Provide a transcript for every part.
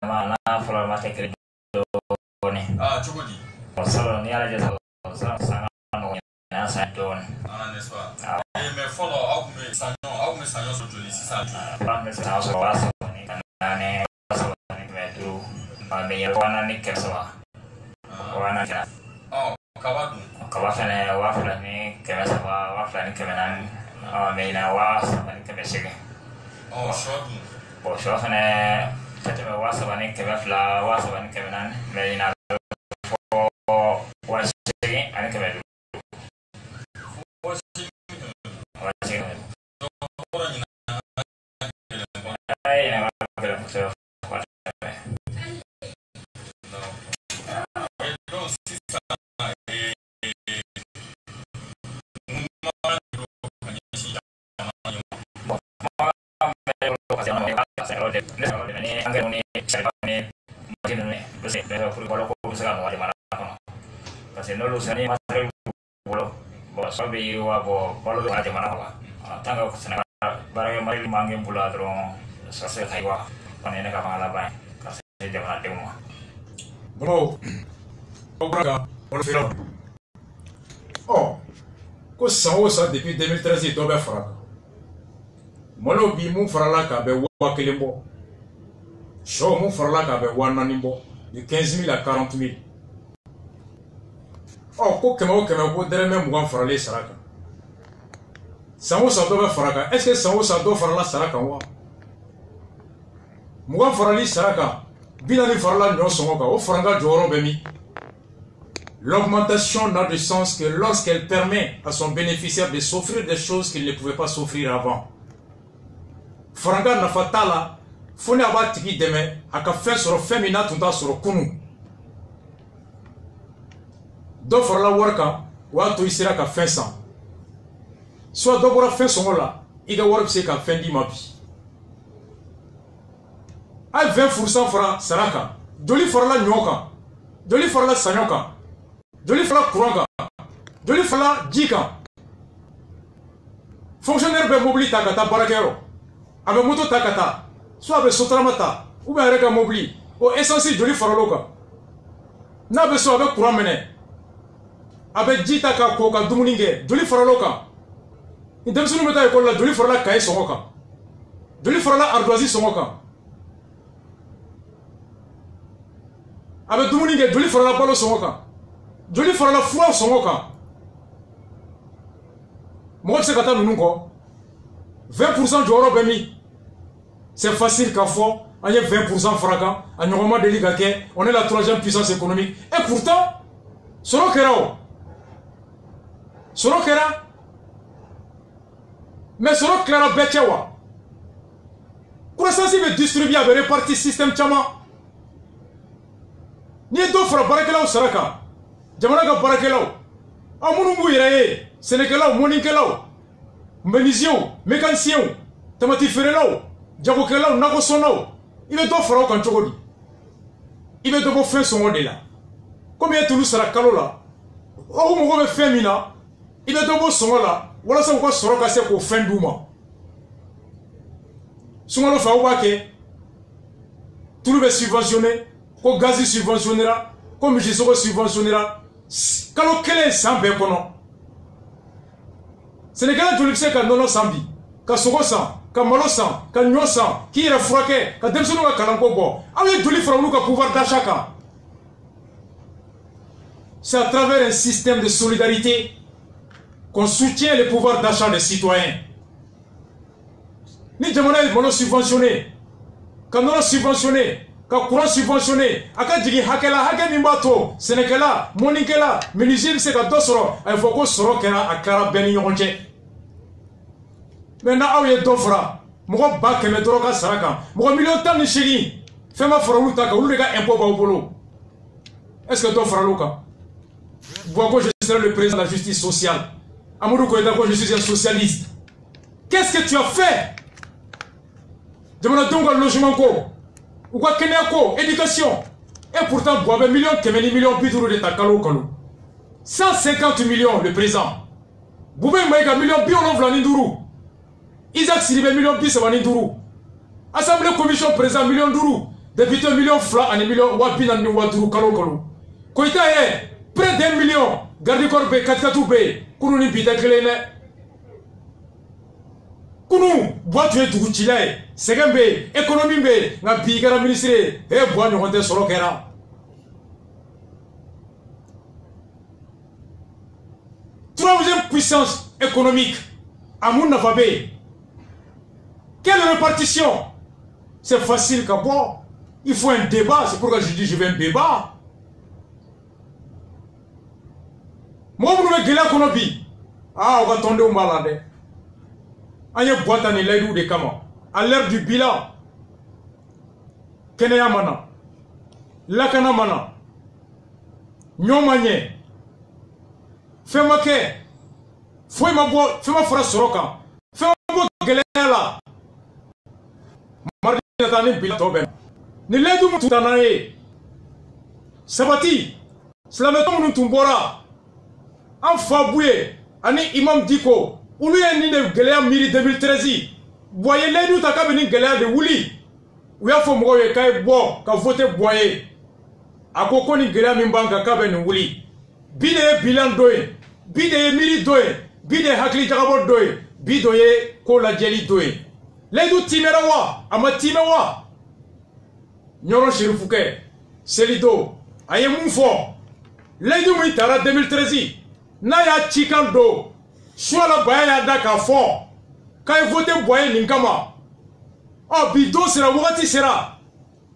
mana fala mate kiri doni cogodi salo ni ala jasa salo sanga mo na sa don n'est-ce pas mais folo au me sanyo so joli si sa ba me sa so wasa ni kanane wasa ni metu ma me ya wana ni keswa wana kana kabafane wafla ni kemesa wafla ni kemenan me na wasa ni kemesege shodu shofane tatame wasa ni kemafla wasa ni kemenan me na wasigi ani kemedu no lo sani masal bolo bo sabi wa bo bolo aja mana wa tangga sana barang mari mangge pula dron sase kaiwa panene ka mala ba kasi jamana demo bro obraga on fait ko sawo sa depuis 2013 do be fraka molo bi mu frala ka be wa kelembo show mu frala ka be wa nanimbo de 15 000 à 40 000 ko kemo ko dereme mugan farale saraka sanwo sa do be faraka est ce que sanwo sa do farala saraka wa mugan farali saraka binani farala nyo songo ka o faranga joro be mi. L'augmentation n'a de sens que lorsqu'elle permet à son bénéficiaire de s'offrir des choses qu'il ne pouvait pas s'offrir avant. Faranga na fatala fone aba tiki deme aka fe soro femina tunta soro kunu do farla warka wa to isira ka fin sans soit do bora fin son la iga warp se ka fin di mapi ay 20% fara saraka joli farla nyoka joli farla sanyoka joli farla kuranga joli farla jika fonctionnaire be mobili takata barakero abe moto takata soit abe sotramata ou bien reka mobili o essence joli farloka na be so abe courant mene abe jita ka ko ka dumuninge joli faraloka indem sunu meta école la joli farala kay songoka joli farala ardoisi songoka abe dumuninge joli farala balo songoka joli farala fura songoka mo se kata nunu ko 20% joro bemi c'est facile ka fo anye 20% fraka anyoma deliga ke on est la troisième puissance économique et pourtant soro kerao soro kera mais soro clara bechewa croissance be distribuer avec réparti système chama ni do fara barakelaw saraka jamana ka barakelaw amunu bu yere sénégalaw moninkelaw menuisier mécanicien tamati ferelaw jagokelaw nagosonaw ibe do fara kan chogodi ibe do bo fin son de là combien tout sera kalola o mo go be femina il est donc songola wala sa ko soroka se ko fenduma songolo fa wake tout le subventionné ko gazi subventionnera ko mi soko subventionnera kalo kele sambe kono Sénégal joli se ka nono sambi ka sogo san ka malo san ka nyo san ki ra frake ka demsono ka kalanko bo awe joli fraunu ka pouvoir d'achat ka c'est à travers un système de solidarité qu'on soutient le pouvoir d'achat des citoyens. Ni jamana est mono subventionné, quand on subventionné, quand courant subventionné, aka digi hakela hake mimbato, senekela, monikela, menuisier se ka dosoro, il faut qu'on soro kera akara beni yonche. Maintenant awe dofra, mo ba keme doroka saraka, mo million tan ni shigi, fema forouluta ka ulu ga impôt ba bolo. Est-ce que dofra luka? Boako je serai le président de la justice sociale. Amadou Koïda, je suis un socialiste. Qu'est-ce que tu as fait? Demande donc un logement ou quoi éducation. Et pourtant, Boabe millions, Kemeni millions, Bidou de Takalo Kalo. 150 millions le présent. Boubé Maïga millions, Biolov Laninduru. Isaac Siribé millions, Bissavaninduru. Assemblée commission président millions d'Ourou. Depuis 2 millions francs, un million, wabina ni waduru kalo kalo. Koita près d'1 million, garde corps B, 4 B, kunu ni bita kelene. Kunu, bois tu es tout chile, segembe, économie B, na bigara ministre, bois nous honte solo kera. Troisième puissance économique, Amoun Nafabé. Quelle répartition? C'est facile qu'à boire. Il faut un débat, c'est pourquoi je dis je veux un débat. Moi, vous me gueulez qu'on a dit. Ah, on va tomber au malade. Il y a une boîte à l'aide de Kama. À l'heure du bilan, Kenaya Mana, Lakana Mana, Nyomanye, fais-moi que, fais-moi frère Soroka, fais-moi gueuler là. Mardi Nathalie bilan toben. Ni ledu mu tutanaye sabati slameto mu tumbora an fabuye ani imam diko ulu ye ni de gelea miri 2013 boye ledu takabe ni gelea de wuli u ya fo mo ye kay bo ka voter boye akoko ni gelea mi banka kabe ni wuli bide bilan doye bide miri doye bide hakli takabo doye bidoye ko la jeli doye ledu timera wa ama timewa Nyoro Sherifuke, Selido, aye moufo, Ledu Mitara 2013, Naya Chikando, Shwala Baya Daka fort, Kay vote Boye Ninkama. Oh, Bido sera Wati sera.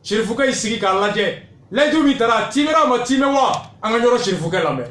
Sherifuke Isiki Kalaje, Ledu Mitara, Timera Matimewa, Anganyoro Sherifuke Lame.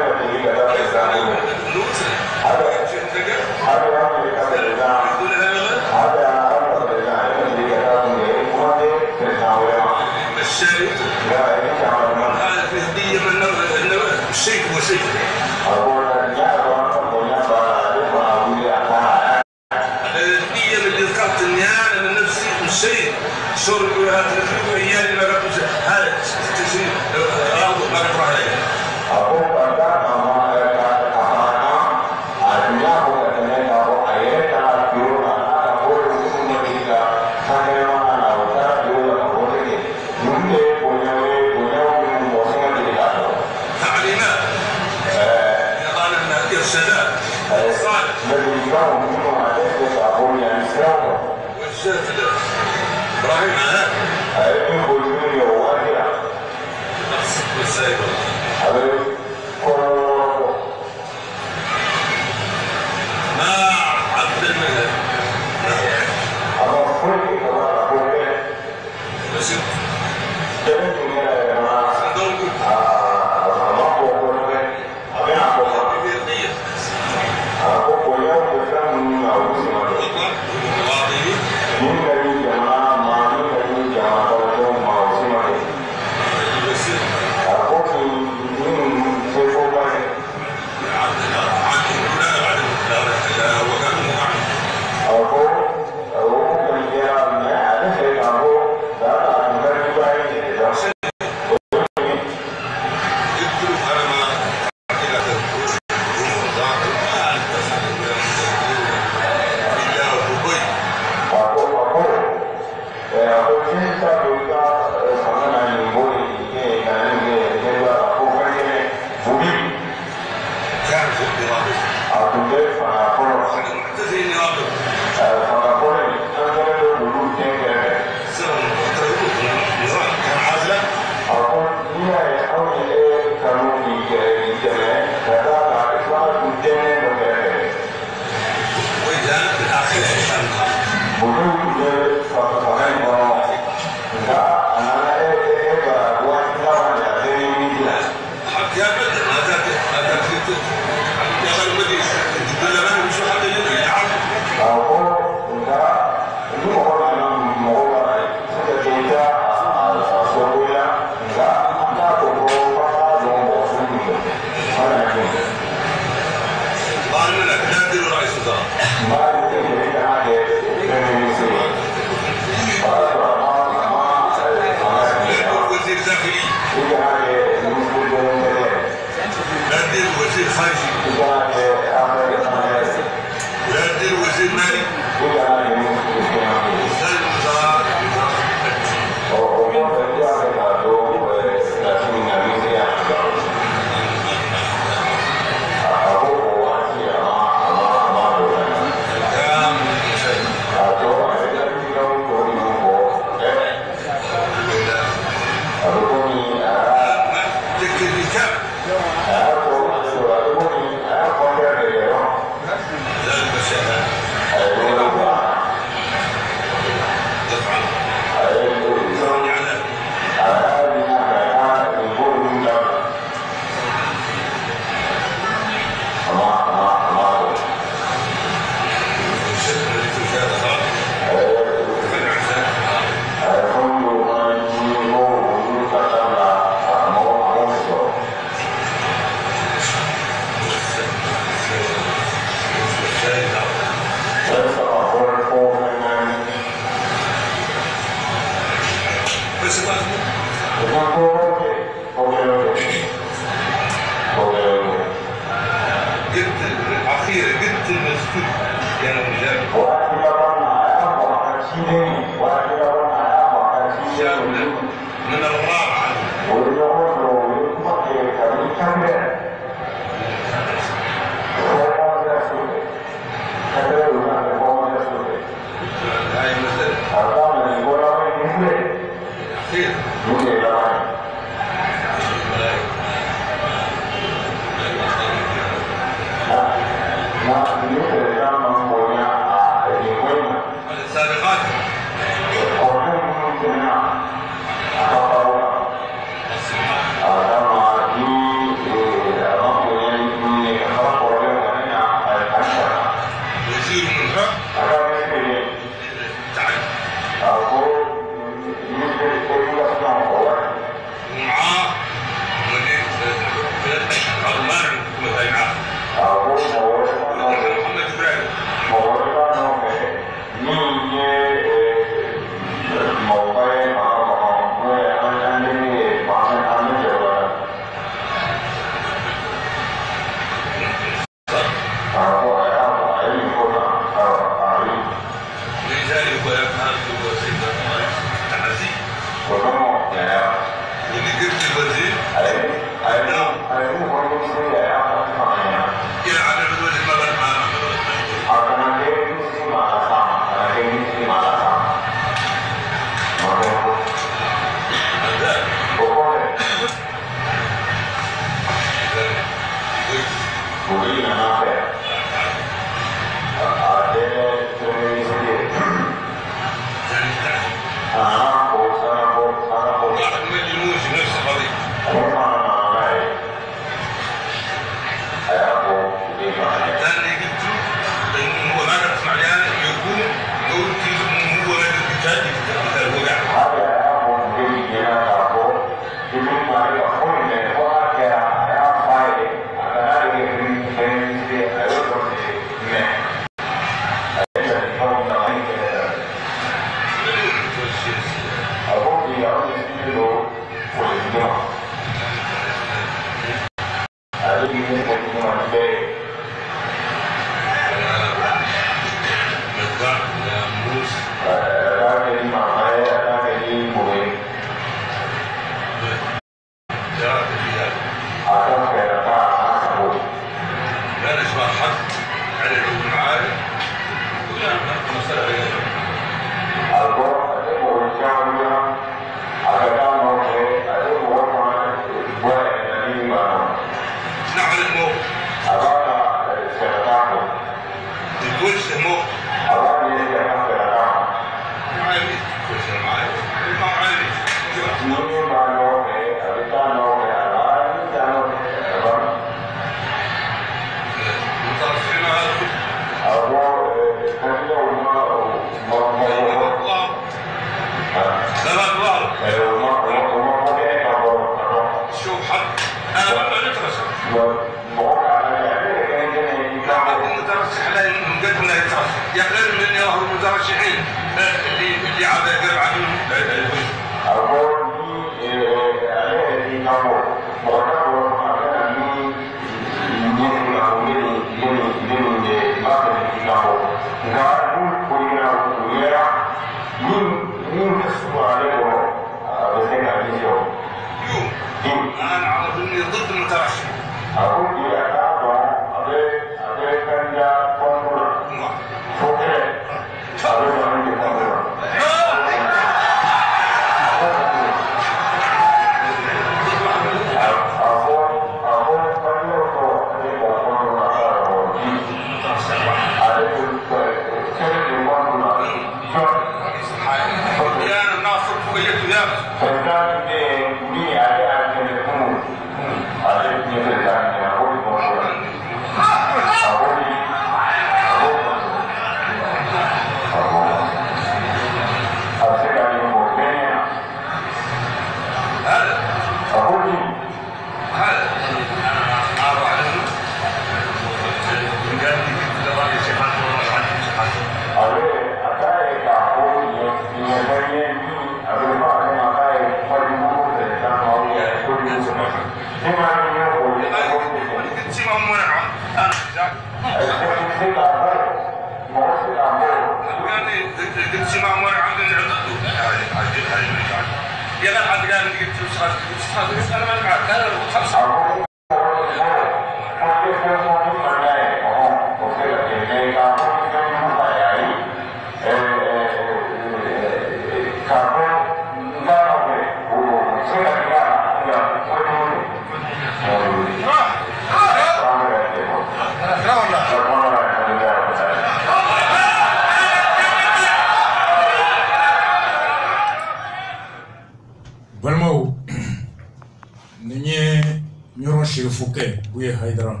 Fouquet, Bouye Haïdara.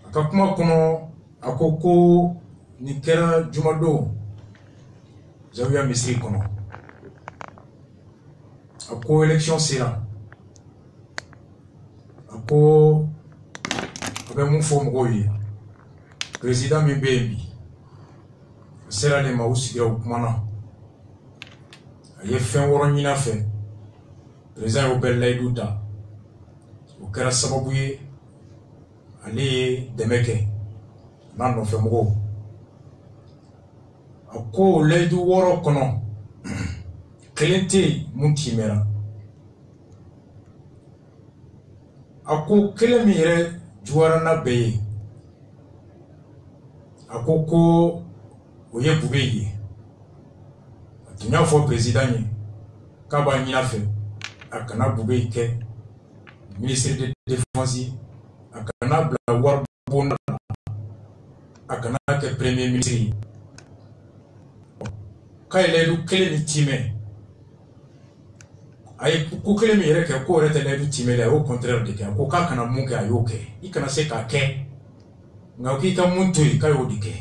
Akakuma kono akoko nikera jumado Zawia Misri kono. Ako élection sera. Ako abe mon fo mgoyi. Président Mbembi. Sera le mausi ya ukumana. Aye fin woro nyina fe. Président Robert Laiduta. O kɛra sababu ye ale ye dɛmɛ kɛ n'a nɔfɛmɔgɔw a ko layidu 6 kɔnɔ kelen tɛ yen mun timɛra a ko kelen min yɛrɛ juguyara n'a bɛɛ ye a ko o ye Bube ye a tun y'a fɔ président ye k'a b'a ɲin'a fɛ a kana Bube kɛ ministre de défense a kana bila wari bonda a kana kɛ premier ministre k'a ye layidu kelen ni timɛ a ye ko kelen min yɛrɛ kɛ ko yɛrɛ tɛ layidu timɛ la a y'o contraire de kɛ a ko k'a kana mun kɛ a y'o kɛ i kana se k'a kɛ nka k'i ka mun to yen k'a y'o de kɛ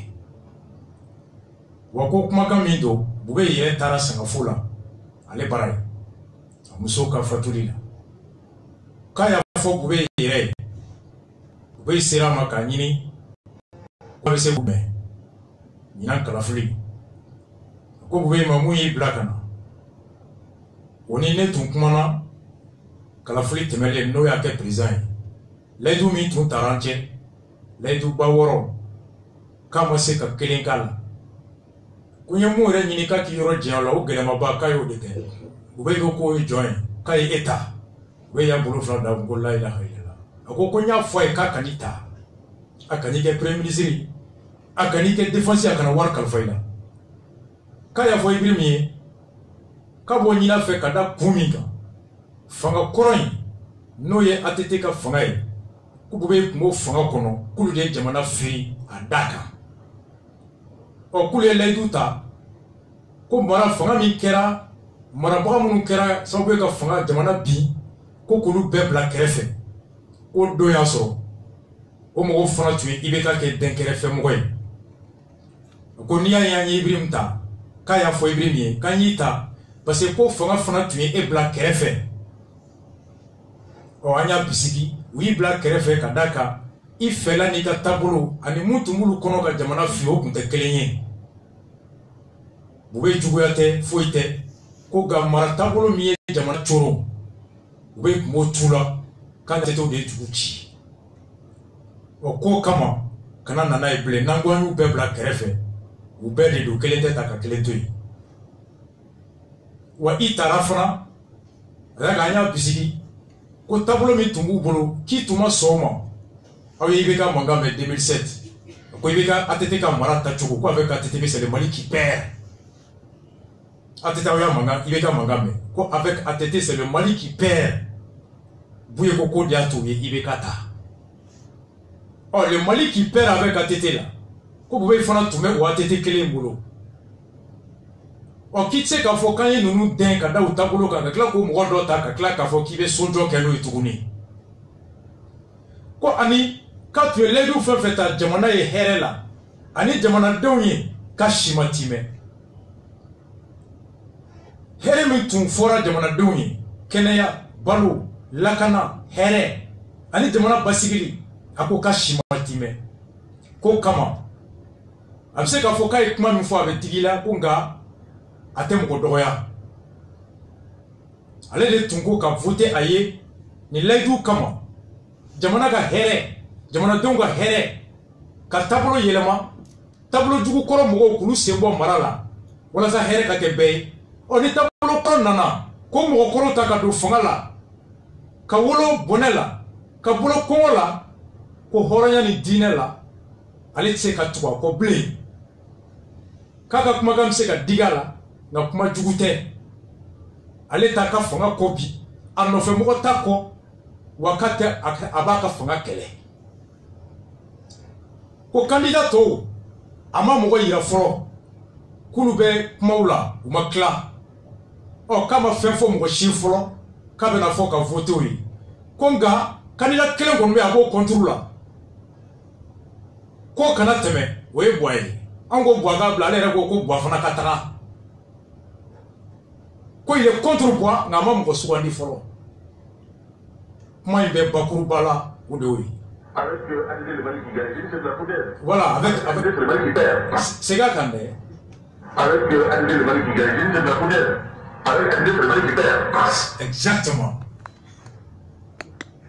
wa ko kumakan min don Bube yɛrɛ taara Sangafo la ale bara ye a muso ka fatuli la k'a y'a fɔ Bube yɛrɛ ye Bube sera ma k'a ɲini ko a bɛ se k'u mɛn ɲinan kalafili ko Bube ma mun y'i bila ka na o ni ne tun kumana kalafili tɛmɛlen n'o y'a kɛ président ye layidu min tun taara an cɛ layidu ba 6 k'a ma se ka kelen k'a la ko n ye mun yɛrɛ ɲini k'a k'i yɔrɔ janya la o gɛlɛmaba k'a y'o de kɛ Bube ko k'o ye jɔn ye k'a ye e ta Bube y'a bolo fila da ko la ilaha illallah a ko n y'a fɔ a ye k'a kan'i ta a kan'i kɛ premier ministre a kan'i kɛ défense a kana wari kalifa i la k'a y'a fɔ Ibrim ye k'a b'o ɲin'a fɛ ka da kun min kan fanga kɔrɔ in n'o ye ATT ka fanga ye ko Bube tun b'o fanga kɔnɔ k'olu de ye jamana firi a da kan k'olu ye layidu ta ko mara fanga min kɛra marabaga minnu kɛra sababu ye ka fanga jamana bin ko k'olu bɛɛ bila kɛrɛfɛ ko don y'a sɔrɔ o mɔgɔw fana tun ye IBK kɛ den kɛrɛfɛ mɔgɔ ye ko n'i y'a ye an ye Ibrim ta quand il y a fo ibrimi quand il ta parce que ko fanga fana tu es black kerefe o anya bisiki wi black kerefe kadaka ifela ni ka tabulu ani mutu mulu kono ka jamana fio kunte kelenye bube juguyate foite ko ga mara tabulu mi jamana choro bube motula kan teto de juguchi o ko kama kana nana eble nangwanyu be black kerefe ube de do kelente ta ka kelentoi wa itarafana raga anya bisiki ko tabulu mi tumbu bolo ki tuma soma awi ibeka mangame 2007 ko ibeka atete ka marata choko ko avec atete c'est le Mali qui perd atete ya manga ibeka mangame ko avec atete c'est le Mali qui perd buye ko ko dia to ibeka ta oh le Mali qui perd avec atete là ko bobe fana tume o atete kele mbolo o kitse ka fo kan yinu den ka da utabolo ka kla ko mo do ta ka kla ka fo ki be sonjo kelo ituguni ko ani ka tu ledu fe feta jamana ye herela ani jamana donye ka shimatime here mi tun fora jamana donye keneya balu lakana here ani jamana basigili ako ka shimatime ko kama abse ka fo kai kuma mi fo ave tigila ko nga atem ko doya ale de tungo ka voter aye ni ledu kama jamana ka here jamana donga here ka tablo yelema tablo jugu koro mogo kulu sembo marala wala sa here ka kebe oni tablo koro nana ko mogo koro ta ka do fangala ka wolo bonela ka bolo kongola ko horonya ni dinela ale tse ka tuwa ko ble kaka kuma gam se ka digala na kuma jugute ale ta ka fanga ko bi anno fe mogo tako wakati abaka fanga kele ko candidato ama mogo yira foro kulu be maula umakla o kama fenfo mogo shifolo kabe na foka vote wi konga candidat kele ko mbe abo contrôle ko kana teme we boy ango boaga bla le ko boa fana katara ko il est contre bois ngama mogo suwandi folo moi il be bakuru bala ou de oui avec le Mali qui gagne, c'est de la poudre. Voilà, avec le Mali qui perd. C'est gars quand même. Avec le Mali qui gagne, c'est de la poudre. Avec le Mali qui perd. Exactement.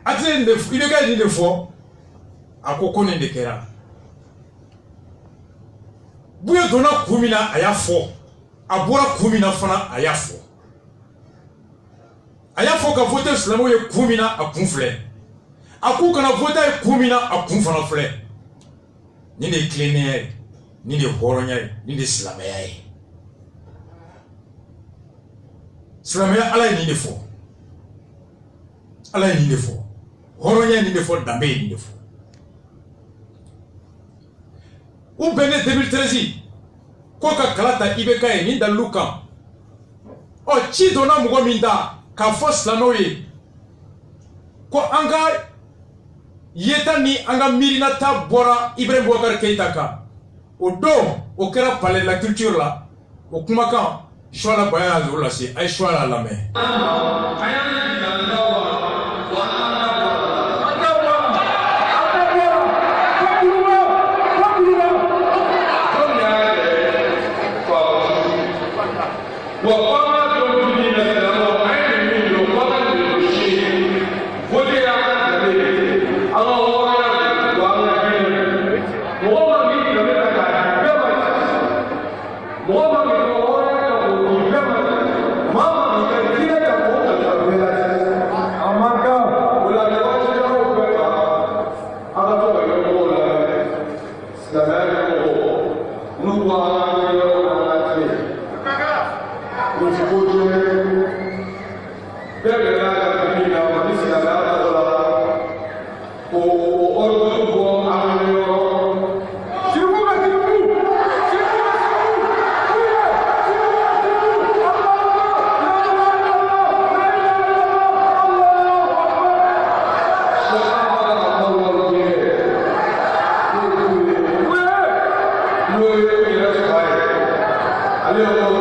Atene il est gars de fois à kokone de kera. Buya dona kumina aya fo. Abora kumina fana aya fo. Aya fo ka voter slamo ye kumina a kunfle. Aku kana voter kumina a kunfana fle. Ni ne klené ni de horonya ni de slamaya. Slamaya ala ni de fo. Ala ni de fo. Horonya ni de fo dambe ni de fo. Ou bene 2013 koka kalata ibeka ni da luka. O chi dona mugo minda ka fos la noye ko anga yeta ni anga mirina ta bora Ibrahim Boubacar Keïta ka o do o kera palais de la culture la o kuma kan choix la baya zo la si ay choix la lamé Allez,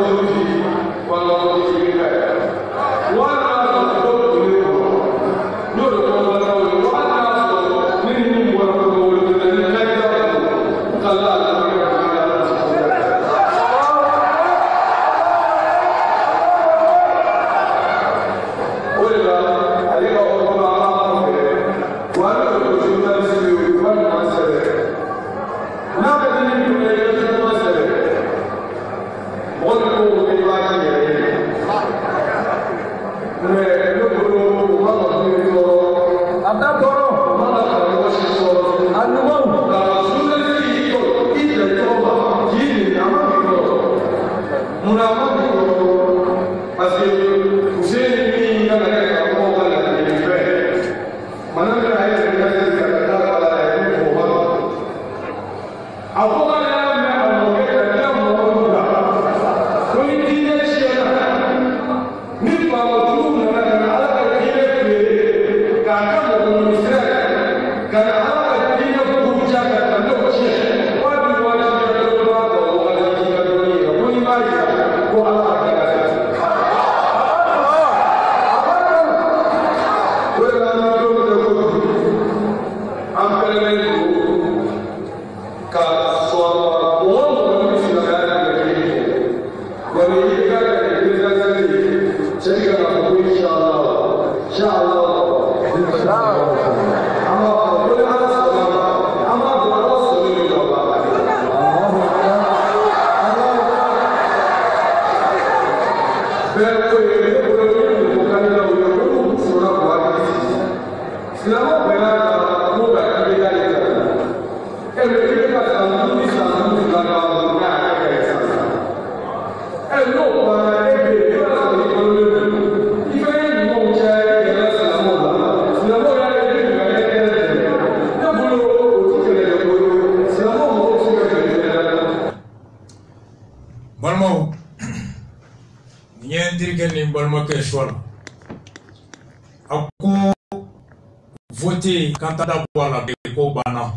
voter quand t'as d'abord la béco bana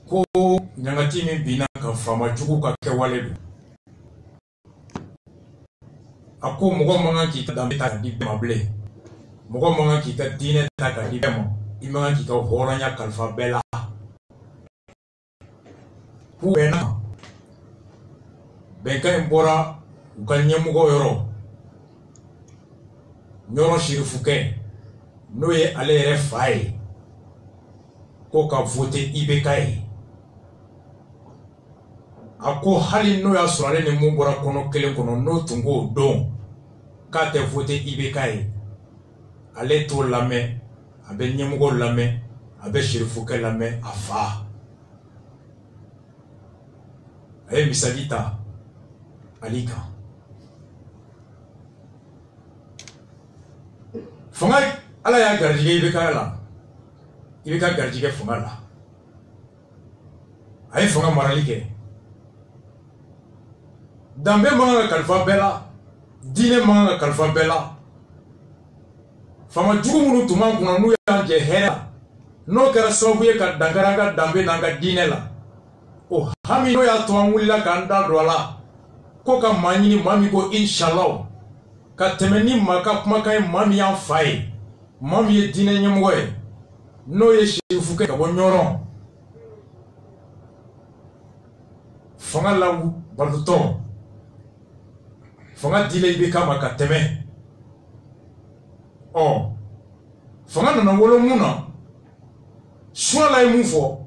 ko nyangati mi bina ka fama chuku ka kewale ako mogo manga kita dambita di mable mogo manga kita dine taka di bemo imanga kita horanya kalfa bela ku bena beka embora ukanye mogo yoro nyoro shirifuke noye ale refai ko ka vote ibekai ako hali no ya surale ne mungora kono kele kono no tungo don ka te vote ibekai ale to lame abe nyemugo lame abe shirifuke lame afa ay misalita alika fongai ala ya garjige ibekai la ibeka garjige fonga la ay fonga maralike dambe manga kalfa bela dine manga kalfa bela fama jugu munu tuma kuna nu ya je hera no kara sobu ye ka dangaranga dambe nanga dine la o hami no ya to anwula ka nda dola ko ka manyini mami ko inshallah ka temeni maka kuma kai mami ya fai mami ye dine nyemwe no ye shifuke ka bonyoron fonga la baluto fonga dile ibe kama ka teme oh fonga na wolo muna swala imufo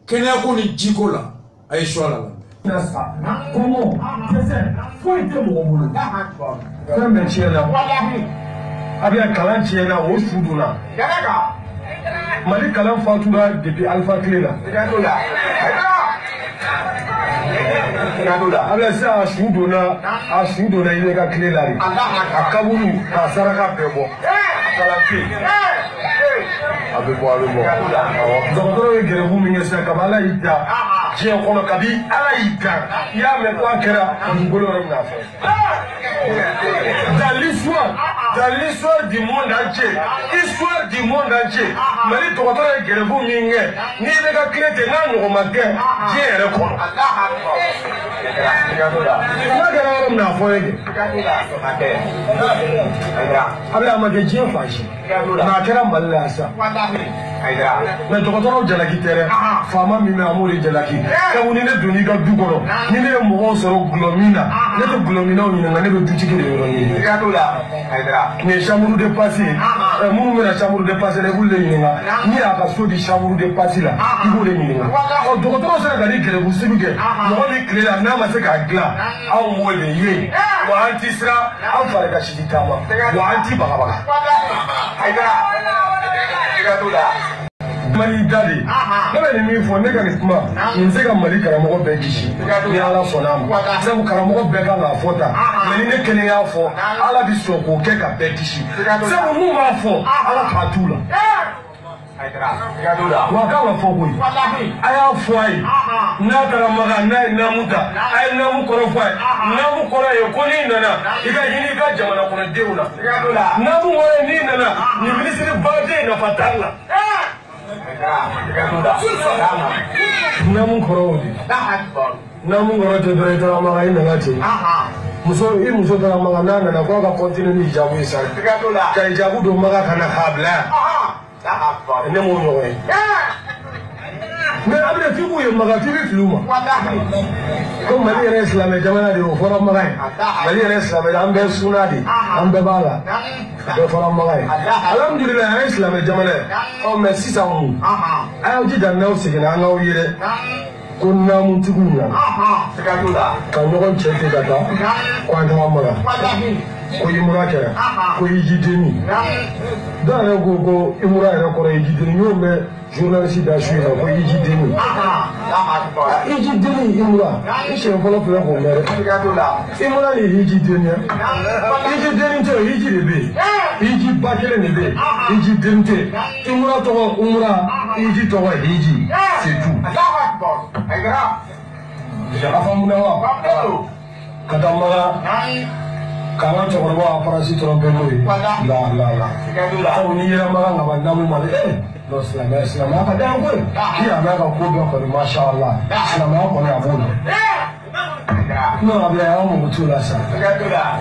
kene ko ni jikola ay swala la nasa komo tese foi te mo bulu ka me chela wallahi abia kalan chela o suduna daga mali kalan fatura depuis alpha clela abia sa suduna ile ka clela ri akabulu ka saraka bebo akalanti abebo dokoro ye gere vumi ngesa kabala ita je kono kabi ala ita ya me kwa kera ngolo na fa dans l'histoire du monde entier mali dokoro ye gere vumi nge ni be ka klete na ngo magge je re kono na gara na fo ye abia magge je fashi na kera malasa mais dokoro jalaki tere fama mi me amuri jalaki ka woni ne doni ka du kono ni ne mo soro glomina ne to glomina ni ngane be du tiki de yoro ni ka to la ne chambre de passer mu me na chambre de passer le bulle ni nga ni aka so di chambre de passer la ibo le ni nga o dokoro sera ga ni kere bu sibuke mo ni kere la na ma se ka gla aw mo le ye wa anti sra aw fare ka shidi kama wa anti baka baka ka to la mali dadi ne ni mi fo ne ka kuma nze ka mali karamogo be kishi ni ala sona mo sabu karamogo be ka na fota mali ne kene ya fo ala bi so ko ke ka be kishi sabu mu ma fo ala ka tula wa ka wa fo ko aya fo ai na karamaga na muta ai na mu koro fo na mu koro yo ko ni nana iga hini ka jamana ko deuna na mu wore ni nana ni ministre baje na fatanga namun koro namun koro te dore to ma ina ngati muso dara ma na ko ka continue ni jabu isa ka jabu do ma kana habla ne mo no e mais abre fibu yo ma fibu fluma comme mali re islam jamana de fora ma mali re islam ambe sunadi ambe bala do fora ma alhamdulillah islam jamana o mais si sa mu ayo ji dan na o sigina nga o yire ko namuntigiw nana ka ɲɔgɔn cɛ ten ka taa ko an tama mara ko imura kɛra ko ijideni dɔw yɛrɛ ko imura yɛrɛ kɔrɔ ijideni y'o mɛn journaliste da su in na ko ijideni ijideni imura i siɲɛ fɔlɔ filɛ k'o mɛn dɛ imura ye ijideni ye ijideni tɛ iji de bɛ yen iji ba kelen de bɛ yen ijideni tɛ imura tɔgɔ umura iji tɔgɔ iji c'est tout a faamuya wa ka taa maga k'an ka cɛkɔrɔba ka farasi trɔmpé n'o ye la sabu n'i yɛrɛ maga ka ban namu ma dɛ silamɛya ka d'an koyi silamɛya ka ko bɛɛ kɔni masha Allah silamɛya kɔni a b'o la n'o Ablaye an mago t'o la sa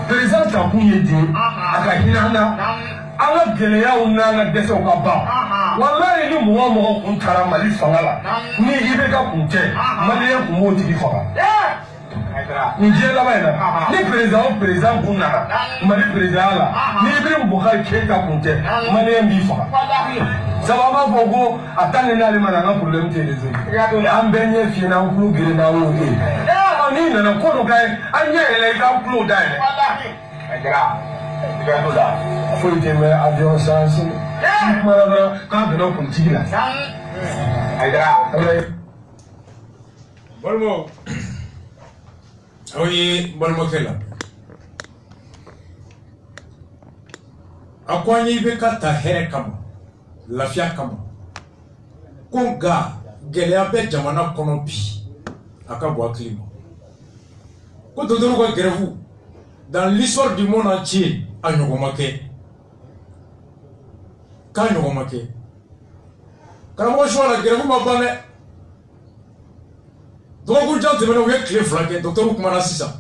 président ta kun ye den a ka hinɛ an na an ka gɛlɛyaw n'an ka dɛsɛw ka ban walayi ni mɔgɔ o mɔgɔ kun taara Mali fanga la ni IBK kun tɛ maliyɛn kun b'o tigi faga nin diɲɛ laban in na ni président o président kun nana Mali président la ni Ibrahim Boubacar Keïta kun tɛ maliyɛn b'i faga sabu an b'a fɔ ko a tant que n'ale ma na an ka problème tɛ résoudre an bɛɛ ɲɛ fiyɛ n'an tulo geren n'an y'o ye n'i nana ko dɔ k'a ye an ɲɛ yɛlɛ i k'an tulo dayɛlɛ foyi tɛ mɛn avion sans kumana dɔrɔn k'an donna politiki la balimaw aw ye balimakɛ la a ko an ye IBK ta hɛrɛ kama lafiya kama ko nka gɛlɛya bɛ jamana kɔnɔ bi a ka bɔ hakili ma ko docteur ka grève dans l'histoire du monde entier a ɲɔgɔn ma kɛ k'a ɲɔgɔn ma kɛ karamɔgɔ Suwala grève ma ban dɛ dɔgɔkun jan tɛmɛnen u ye tile 2 kɛ docteur kumana sisan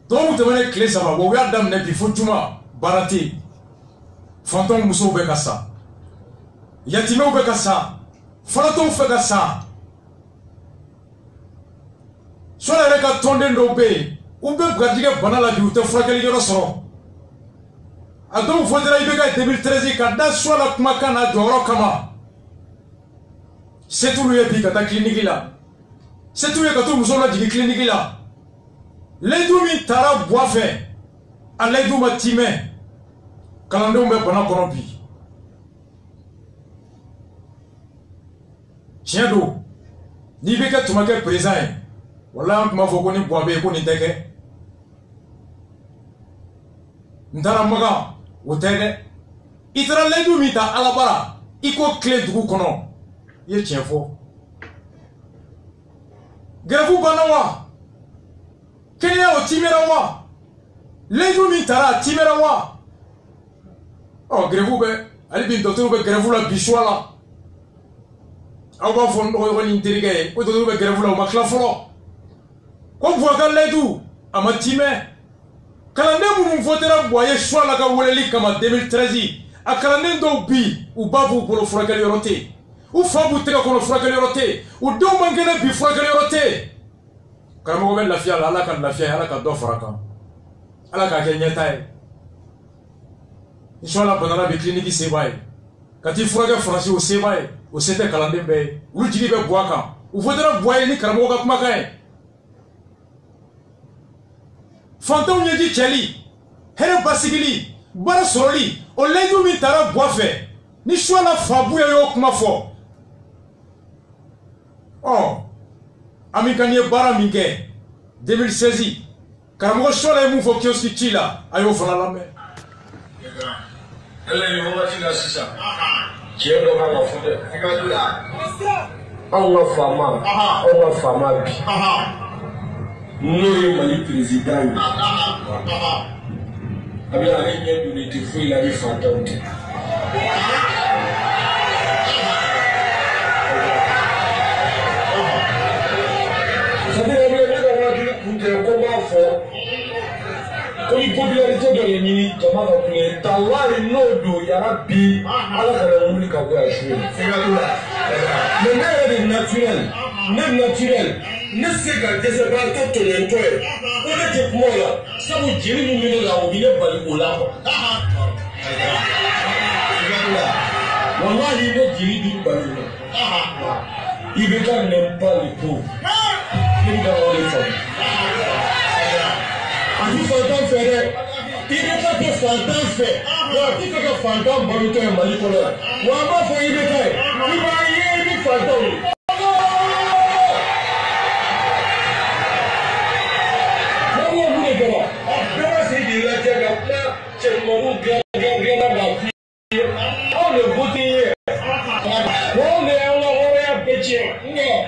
dɔgɔkun tɛmɛnen tile 3 u y'a daminɛ bi fo juma baara tɛ yen fantɔw musow bɛ ka sa yatimɛw bɛ ka sa falatɔw fɛ ka sa Suwala yɛrɛ ka tɔnden dɔw bɛ yen u bɛ garijɛgɛ bana la bi u tɛ furakɛli yɔrɔ sɔrɔ a dɔw fɔra IBK 2013 ka da Suwala kumakan na jɔyɔrɔ kama se t'olu ye bi ka taa clinique la se t'u ye ka to musow lajigin clinique la layidu min taara buwa fɛ a layidu ma timɛ kalandenw bɛ bana kɔnɔ bi tiɲɛ don ni IBK tun ma kɛ président ye walayi an tun b'a fɔ ko ni buwa bɛ yen ko nin tɛ kɛ n taara maga o tɛ dɛ i taara layidu min ta alabara i ko tile dugu kɔnɔ i ye tiɲɛ fɔ grève banna wa kɛnɛya o timɛra wa layidu min taara a timɛra wa ɔ grève bɛ hali bi docteur bɛ grève la bi Suwala aw b'a fɔ n dɔgɔnin n terikɛ ye ko docteur bɛ grève la o ma tila fɔlɔ ko Buwa ka layidu a ma timɛ kalanden minnu votera Buwa ye Suwala ka weleli kama 2013 a kalanden dɔw bi u ba b'u bolo furakɛli yɔrɔ tɛ yen u fa b'u tɛgɛ kɔnɔ furakɛli yɔrɔ tɛ yen u denw man kɛnɛ bi furakɛli yɔrɔ tɛ yen karamɔgɔ bɛ lafiya la Ala ka lafiya ye Ala ka dɔ fara kan Ala k'a kɛ ɲɛta ye ni Suwala banana bi clinique se b'a ye ka t'i furakɛ Faransi o se b'a ye o se tɛ kalanden bɛɛ ye olu jigi bɛ Buwa kan u votera Buwa ye ni karamɔgɔ ka kumakan ye fantanw ɲɛji cɛli hɛrɛ basigili baara sɔrɔli o layidu min taara Buwa fɛ ni Suwala fabuya y'o kuma fɔ ɔ an min kan ye baara min kɛ 2016 karamɔgɔ Suwala ye mun fɔ kiosque ci la a y'o fana lamɛn ɛlɛ nin wagati la sisan tiɲɛ dɔ kan ka fɔ dɛ anw ka faama bi n'o ye Mali président ye a bɛ ale ɲɛ donni tɛ foyi la ni fantanw tɛ ne ka hakili kun tɛ ko n b'a fɔ ko ni popularité dɔ de ɲini jama ka kun ye talayi n'o don yarabi Ala kana wuli ka bɔ yan su ye mais ne yɛrɛ de naturel ne se ka dɛsɛbaatɔ tɔɲɔntɔ ye ko ne tɛ kuma o la sabu jeli min bɛ ne la o bɛ ne bali o la quoi wallahi ne jeli bɛ bali o la IBK n'aime pas les pauvres ka o de fɔ a ti fantan fɛ dɛ i bɛ taa kɛ fantan fɛ wa a ti fɛ ka fantan balotɔ ye Mali kɔnɔ yan wa an b'a fɔ i bɛ taa ye i b'a ye i ni fantanw ye. n'aw ye mun de kɛ wa bɛɛ b'a sigi k'i lajɛ ka kuma cɛmaninw gɛn na k'a f'i ye aw de voté ye anw de y'an ka hɔrɔnya bɛɛ tiɲɛ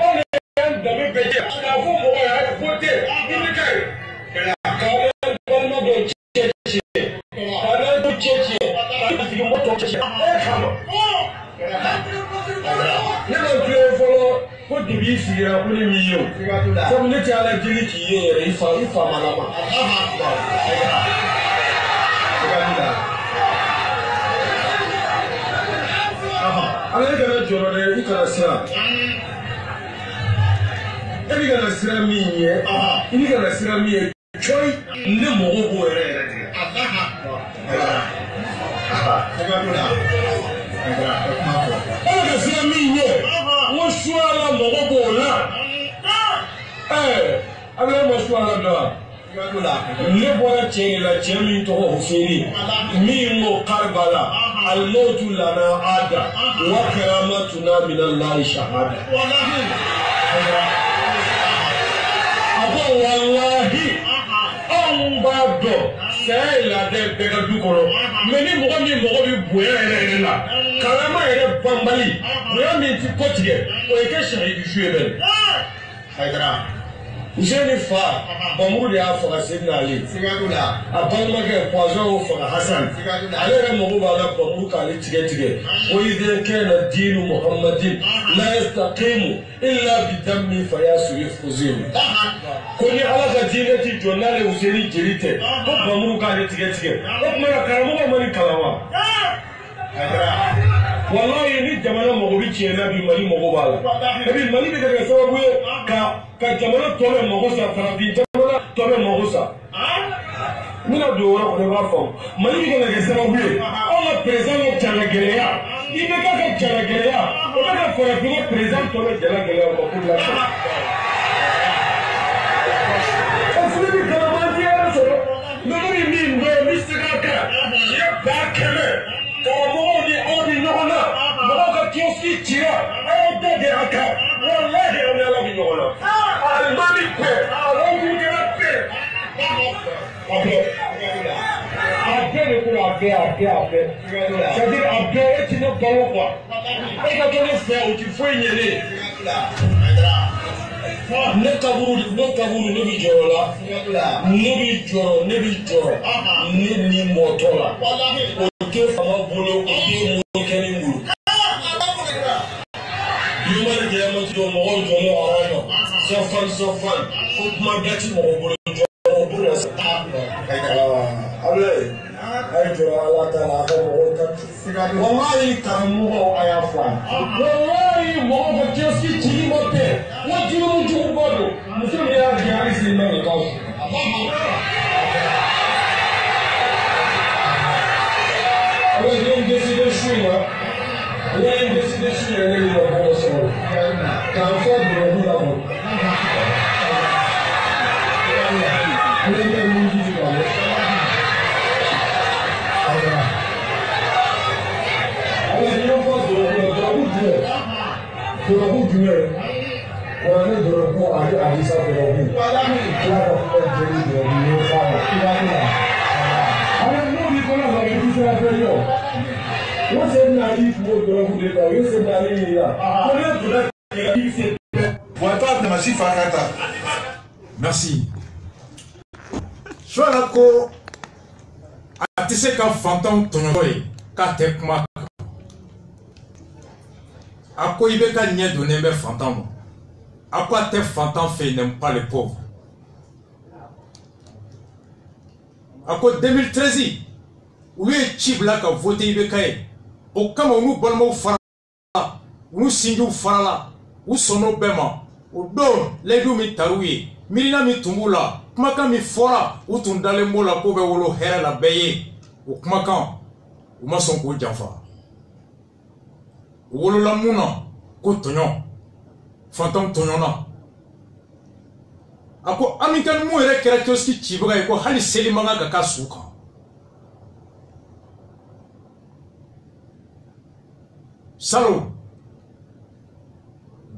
anw de y'an danbe bɛɛ tiɲɛ k'a fɔ mɔgɔ ye a ye voté i bɛ taa ye k'a bɛ balima dɔ cɛ tiɲɛ k'a bɛ dɔ cɛ tiɲɛ k'a sigi mɔtɔ cɛ tiɲɛ e kama ne ma tile fɔlɔ ko debi i sigira ko ne m'i ye o sabu ne tɛ ala deli k'i ye yɛrɛ i fa ma lama ala e kana jɔrɔ dɛ i kana siran e bɛ kana siran min ye i bɛ kana siran min ye coyi ne mɔgɔ b'o yɛrɛ yɛrɛ de e bɛ ka siran min ye n ko suala mɔgɔ b'o la a bɛ ma suala dɔn ne bɔra cɛ de la cɛ min tɔgɔ Huseni min ko Karbala al-mautu lana ada wa karamatuna min Allahi shahada abo wallahi an b'a dɔn saya ye laada bɛɛ ka du kɔnɔ mais ni mɔgɔ min mɔgɔ bɛ bonya yɛrɛ la kalama yɛrɛ banbali bonya min ti kɔ tigɛ o ye kɛ shahidi su ye bɛ Useni fa Bamuru de y'a faga Seydina Ali a balimakɛ poison y'o faga Hasan ale yɛrɛ mago b'a la Bamuru k'ale tigɛ ko idha kana diinu Muhammadin la yastaqimu illa bidammi fayasrifuzimu ko ni Ala ka diinɛ ti jɔ n'ale Useni jeli tɛ ko Bamuru k'ale tigɛ o tuma na karamɔgɔ ma ni kalan wa wallahi ni jamana mago bɛ tiɲɛ na bi Mali mago b'a la et puis Mali bɛ kɛ sababu ye ka jamana tɔ bɛ mago sa farafin jamana tɔ bɛ mago sa n bɛna don o yɔrɔ kɔnɔ i b'a faamu Mali bɛ kɛ sababu ye anw ka président ka jalagɛlɛya i bɛ kɛ ka jalagɛlɛya o bɛ ka farafin ka président tɔ bɛ jalagɛlɛya o ka population o fana bɛ kalamandi yɛrɛ sɔrɔ ninnu bɛ min dɔn ni sira kan diɲɛ ba kɛmɛ karamɔgɔw ni aw ni ɲɔgɔn na mɔgɔw ka kioski cira aw bɛɛ de y'a kan walahi aw ni Ala bɛ ɲɔgɔn na alimami bɛɛ alhamdulila bɛɛ a bɛɛ de ko a bɛɛ c'est-à-dire a bɛɛ e ti ne balo quoi e ka kɛ ne fɛ o ti foyi ɲɛ ne ne kaburu ne bɛ jɔrɔ la ne bɛ jɔrɔ ne ni mɔtɔ la o tɛ fanga bolo o tɛ mɔkɛli bolo yomari kɛyama ti jɔ mɔgɔw jɔlen arajo sɔfan ko kuma bɛɛ ti mɔgɔ bolo jɔrɔ bolo sa ale a ye jɔrɔ Ala ta la a ka mɔgɔw ta wallahi karamɔgɔ a y'a fɔ wallahi mɔgɔw ka kioski cili ma bɛɛ wa juguba don muso min y'a di hali sini ma de k'aw ale ye n décidé su in na ale ye n décidé su yɛrɛ ne bɛ bɔ sɔrɔ k'an fɔ dɔrɔn la bɔ ale bɛ mun ji ka bɔ ale ni y'o fɔ dɔrɔn jumɛn wa ne dɔrɔn ko ale Adisa dɔrɔn ala ka kuma jeli dɔrɔn y'o fɔ a ma ale n'o b'i kɔnɔ ka kɛ kisira fɛ yɔ o se naani kungo dɔrɔn de ta o ye se naani ye yan ko ne donna k'i se bɛɛ wa taa tamasi fa ka ta. Merci. Soit ko a tɛ se ka fantanw tɔɲɔgɔn ye k'a tɛ kuma a ko i bɛ ka ɲɛ donnen bɛ fantan ma a ko a tɛ fantan fɛ n'aime pas les pauvres a ko 2013 olu ye ci bila ka voter IBK ye o kama olu balimaw farala olu sinjiw farala u sɔnn'o bɛɛ ma o don layidu min tar'u ye miirina min tun b'u la kumakan min fɔra u tun dalen b'o la k'o bɛ wolo hɛrɛ la bɛɛ ye o kumakan u ma sɔn k'o janfa u wolola mun na ko tɔɲɔ fantanw tɔɲɔna ako amikan mu yɛrɛ kɛra kioski cibaga ye ko hali seli man kan ka k'a su kan. Salon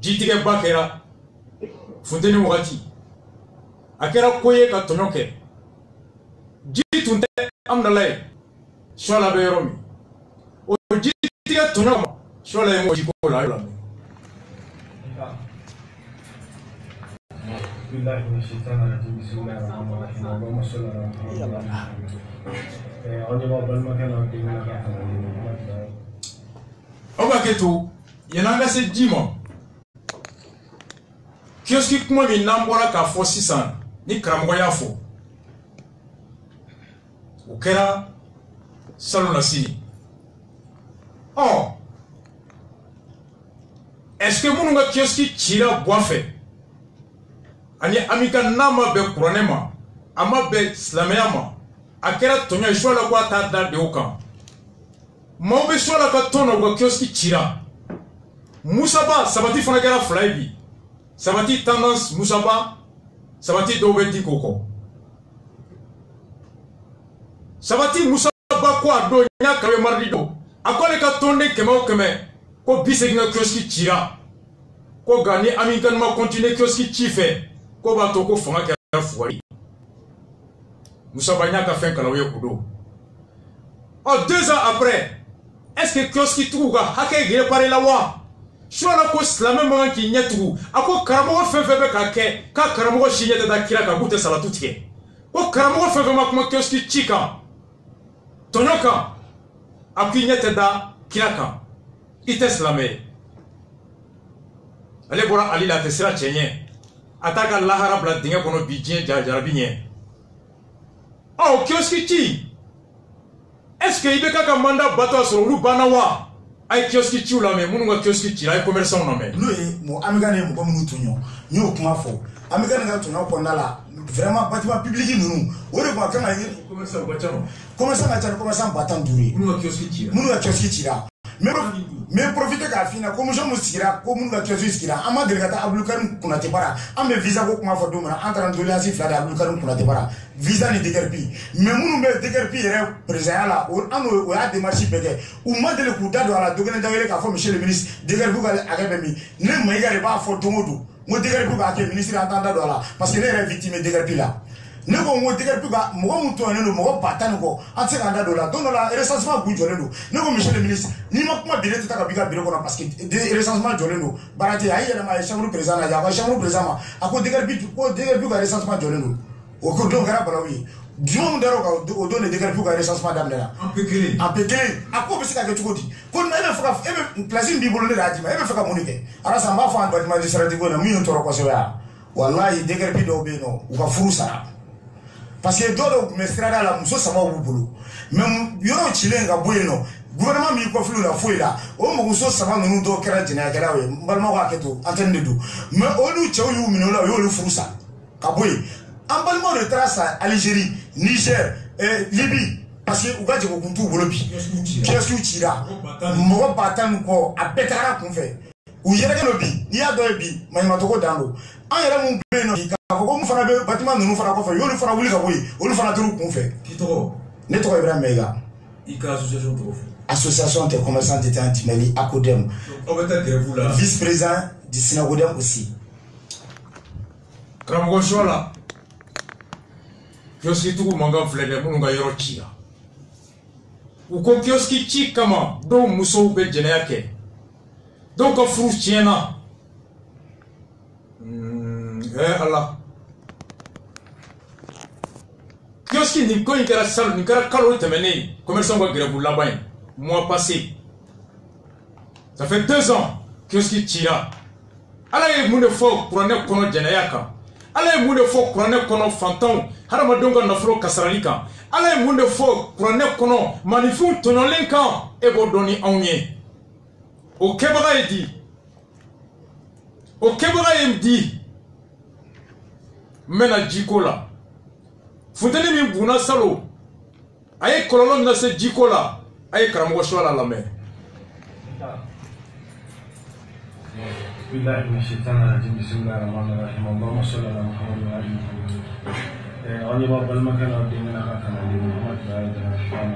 jitigɛba kɛra funteni wagati a kɛra ko ye ka tɔɲɔ kɛ ji tun tɛ amnala ye suala bɛ yɔrɔ min o jitigɛ tɔɲɔ ma suala ye mɔgɔ ji ko la a y'o lamɛn. Aw b'a kɛ to yan'an ka se ji ma kioski kuma min n'an bɔra k'a fɔ sisan ni karamɔgɔ y'a fɔ o kɛra salon na sini. Est-ce que minnu ka kioski cira buwa fɛ ani amika n'a ma bɛn kuranɛ ma a ma bɛn silamɛya ma a kɛra tɔɲɔ ye suala ko a t'a da denw kan maaw bɛ suala ka tɔn na u ka kioski cira musaba sabati fana kɛra fila ye bi sabati tendance musaba sabati dɔw bɛ di k'o kɔ sabati musaba ko a don n y'a kabe maridi don a ko ale ka tɔnden kɛmɛ o kɛmɛ ko 80 ka kioski cira ko nka ni ami kan ma continuer kioski ci fɛ ko b'a to ko fanga kɛra fugari musaba n y'a ka fɛn kalaw ye o don 2 ans après est-ce que kioski tigiw ka hakɛ réparé la wa suala ko silamɛ man kan k'i ɲɛ tugu a ko karamɔgɔ fɛn fɛn bɛ ka kɛ k'a karamɔgɔ si ɲɛ tɛ taa kira kan k'u tɛ salatu tigɛ ko karamɔgɔ fɛn fɛn ma kuma kioski ci kan tɔɲɔ kan a k'i ɲɛ tɛ da kira kan i tɛ silamɛ ye ale bɔra ali la a tɛ sira cɛ ɲɛ a t'a ka lahara bila dingɛ kɔnɔ bi diɲɛ jarabi ɲɛ kioski ci est-ce que i bɛ ka mandat bato a sɔrɔ olu banna wa a ye kioski ciw lamɛn minnu ka kioski cira a ye commerçants lamɛn n'o ye amika ni mɔgɔ minnu tɔɲɔ n y'o kuma fɔ amika ni ka tɔɲɔ kɔnɔna la vraiment bâtiment public ninnu o de tun ka kan ka ye commerçant ka ca commerçant ba 15 ye minnu ka kioski cira mais profiter k'a f'i ɲɛna commission min sigira ko minnu ka kioski sigira an ma deli ka taa Abdulkarim Konate bara an bɛ visa ko kuma fɔ don min na an taara doléance fila de Abdulkarim Konate bara visa ni DGRP mais minnu bɛ DGRP yɛrɛ présidentya la an o y'a démarche bɛɛ kɛ u ma deli k'u da don a la dogɛnɛ dawele k'a fɔ monsieur le ministre DGRP ka hakɛ bɛ min ne Mayiga de b'a fɔ don o don n ko DGRP k'a kɛ ministre an t'an da don a la parce que ne yɛrɛ victime ye DGRP la ne ko n ko DGRP ka mɔgɔ min tɔɲɔnen don mɔgɔ ba 10 kɔ an tɛ se k'an da don o la don dɔ la recensement kun jɔlen don ne ko monsieur le ministre n'i ma kuma bi ne tɛ taa ka b'i ka bureau kɔnɔ parce que recensement jɔlen don baara tɛ yen a y'i yɛlɛma a ye chambre président lajɛ a ko chambre président ma a ko DGRP ka recensement jɔlen don o ko don kɛra balawu ye juma min dar'o kan o don de DGRP ka recensement daminɛna an pe kelen a ko bɛ se ka kɛ cogo di ko e bɛ fɛ ka e bɛ place min b'i bolo ne de y'a d'i ma e bɛ fɛ ka mun de kɛ alasa n b'a fɔ an bâtiment administratif ko in na min ye n tɔɔrɔ kosɛbɛ yan walahi DGRP dɔw bɛ yen nɔ u ka furu sara parce que dɔw de tun bɛ sirada la muso 3 b'u bolo mais yɔrɔ cilen ka bɔ yen nɔ gouvernement min kɔfil'u la foyi la o muso 3 ninnu dɔw kɛra jɛnɛyakɛlaw ye n balimaw k'a kɛ to antenne de don mais olu cɛw y'u minɛ o la o y'olu furu sa ka bɔ yen an balimaw de taara sa Algérie Niger Libye parce que u ka jago kun t'u bolo bi kioskiw cira mɔgɔ ba 10 kɔ a bɛɛ tagara kun fɛ u yɛrɛkɛ don bi n'i y'a dɔn ye bi maɲumatɔko dan don an yɛrɛ mun bɛ yen nɔ k'a fɔ ko mun fana bɛ bâtiment ninnu fana kɔfɛ y'olu fana wuli ka bɔ yen olu fana t'olu kun fɛ. K'i tɔgɔ? Ne tɔgɔ Ibrahima Mayiga. I ka association tɔgɔ fɔ? Association des commerçants d'État Timali ACODEM. Aw bɛ taa grève la. Vice président du SYNACODEM aussi. karamɔgɔ suwa la kioski tigiw mankan filɛ dɛ minnu ka yɔrɔ cira u ko kioski ci kama dɔw musow bɛ jɛnɛya kɛ dɔw ka furu tiɲɛna ala kioski nin ko in kɛra salon nin kɛra kalo tɛmɛnen commerçants ka grève laban ye mois passé ça fait 2 ans kioski cira ala ye mun de fɔ kuranɛ kɔnɔ jɛnɛya kan ala ye mun de fɔ kuranɛ kɔnɔ fantanw hadamadenw ka nafolo kasarali kan ala ye mun de fɔ kuranɛ kɔnɔ maninfinw tɔɲɔlen kan e b'o dɔn ni anw ye o kɛbaga ye di o kɛbaga ye di n bɛna jiko la funteni min bunna salon a ye kɔlɔlɔ min lase jiko la a ye karamɔgɔ suwa la lamɛn بالله من الشيطان الرجيم بسم الله الرحمن الرحيم اللهم صل على محمد وعلى ال محمد أني باب المكان ودينا كان محمد بعد الشام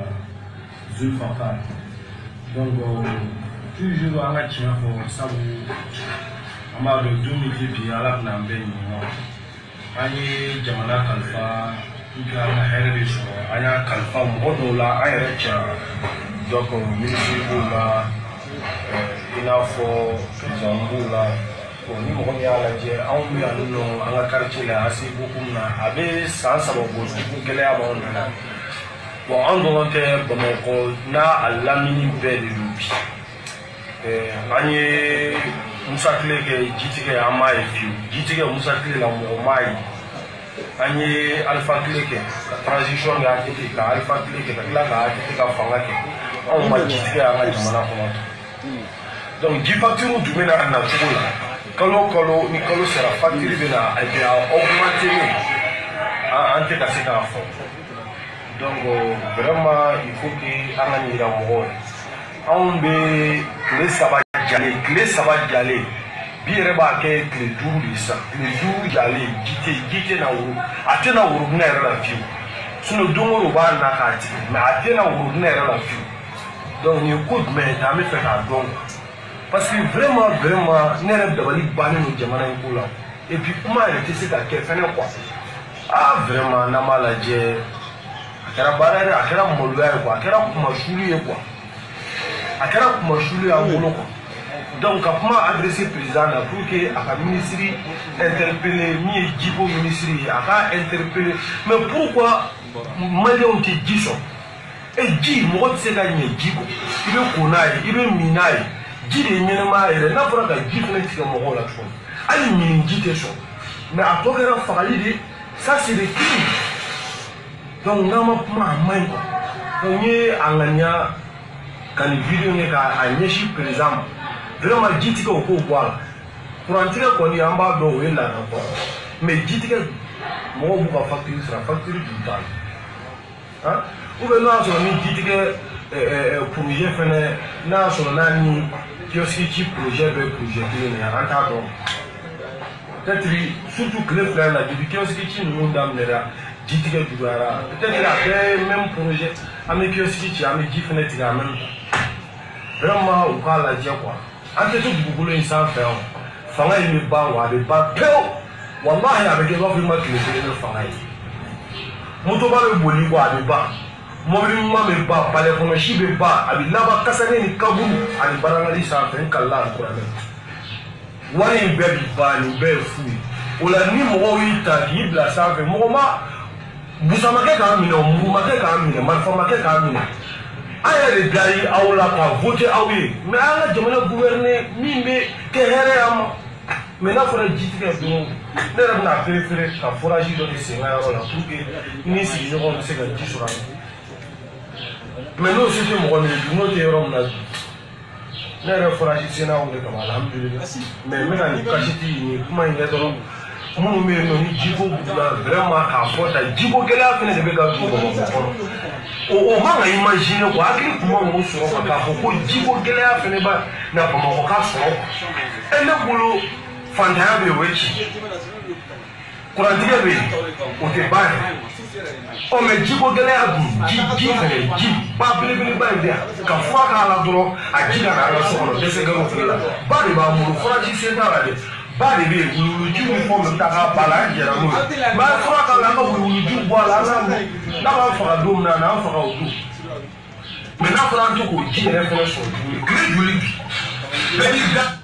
ذو الفقار donc toujours on a tient pour ça on a de 2000 puis ala na mbeni ani jamana kalfa ika na herbe so aya kalfa modola aya cha donc ministre la inafo zambula ni mo ni ala je on mi aluno anga quartier la asi beaucoup na abe sa sababu ko kele aba on na bon on donte Bamako na alamini belle lubi ani musakile ke jitike amai fiu jitike musakile la mo mai ani alpha clique transition ya tiki ka alpha clique la ka tiki ka fanga ke on ma jitike anga jamana ko donc di facture du mena na tukola kalo ni kalo sera facture bena a été augmenté ante ka seka fo donc vraiment il faut que anga ni ra mo on be les sabat jale bire ba ke le jour lisa le jour jale gite na wuru atena wuru na era la fiu suno dongoro ba na ka ti mais atena wuru na era la fiu donc ni coup mais ta me fait ka donc parce que vraiment n'est pas de bani no jamana ko la et puis comment elle était c'est à quel fin quoi ah vraiment na malaje akara barare akara molwa quoi akara kuma shuli quoi akara kuma shuli a ngolo quoi donc comment adresser président pour que aka ministre interpeller mi jibo ministre aka interpeller mais pourquoi malien ti diso et ji mo c'est gagner jibo ibe konai ibe minai jide nyema ere na fora ka jifne tika mo la fon ali min jite so mais a to kera fagalide ça c'est des crimes donc nama ma mai ko donc ni anganya kan video ne ka anyeshi président vraiment jite ko voilà pour entrer ko ni amba do we la ko mais jite ko mo bu ka facture sera facture du temps hein ou bien non so ni jite ko projet fene na so na ni qui projet qui est en train peut-être surtout que les frères là depuis qui nous donnent là dit que du bara peut-être la même projet avec qui a mis différentes gamins vraiment ou pas la dire quoi entre tout beaucoup les sans faire fanga il me bat ou avec pas wallahi avec les autres moi qui me fanga moto ba le boli quoi avec pas mobili mame ba pale kono shibe ba abi laba kasane ni kaburu ani barangali sa fen kala ko ame wani be ba ni be fu ola ni mo wita ki bla sa fe mo ma busama ke ka mi no mu ma ke ka mi ma fa ma ke ka mi aya de dai awla ka voter awi mais ala jamana gouverner mi be ke here am mais na fora jitike do ne rabna préféré ka forage do de senga ro la pour que ni si je on se ga jisura mais nous aussi nous sommes en train de faire des forage ici na on est comme alhamdulillah mais maintenant ni kashiti ni kuma inga doro mon me no ni jibo vraiment à porta jibo kela fene de bega do o manga imaginer quoi akiri kuma mo soro ka ko jibo kela fene ba na ko mo ka soro e na bulu fantaya be wechi kurantige be o te ba o me jibo gele ji ba bele ba dia ka fwa ka la doro a jiga na la so no dese garo fela ba de ba mu fwa ji se ta la de ba de be wu ji mu fo me ta ka bala jera mu ba fwa ka la ko wu ji bo la na ba fwa dum na fwa o du me na fwa to ko ji re fwa so gradually be di da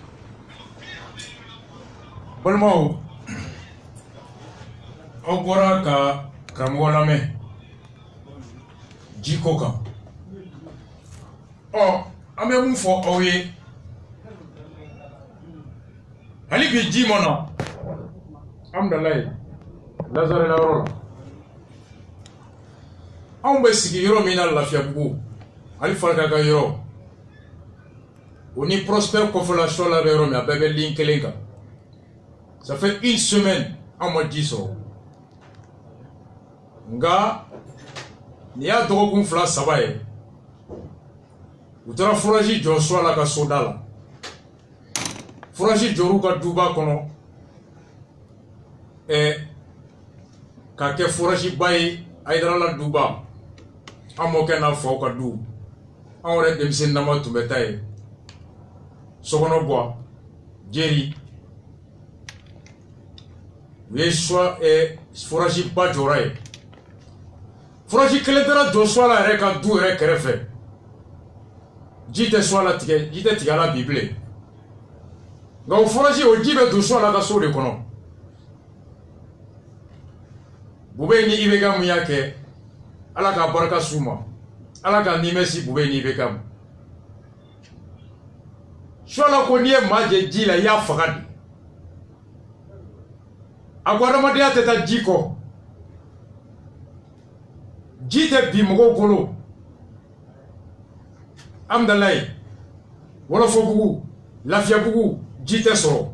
Balmao Ogora ka Karamgola me Jikoka oh ame mun fo oye ali bi jimona amdalay lazare la ro on be sigi yoro mina lafia bugu ali falka ga yoro oni prosper ko fola shola be ro mi abebe linkelenga ça fait une semaine en mode 10 ans nga ni ya dogo kun fla sabaye utara foraji jo so la ka sodala Fouraji joru ka duba kono ka ke fouraji bayi Aïdara la duba amo ke na faw ka du awre demsen nama tumetaye sokono bois jeri we soit fouraji ba joraye fouraji keletera do swala re ka du re kerefe jite swala tige jite tigala bible nga fouraji o jibe do swala ka so de kono bube ni ibega mu yake ala ka baraka suma ala ka nimesi bube ni ibega swala ko ni maje jila ya fakadi agwara madia teta jiko jite bi mogo golo amdalay wala fo bugu lafia bugu jite so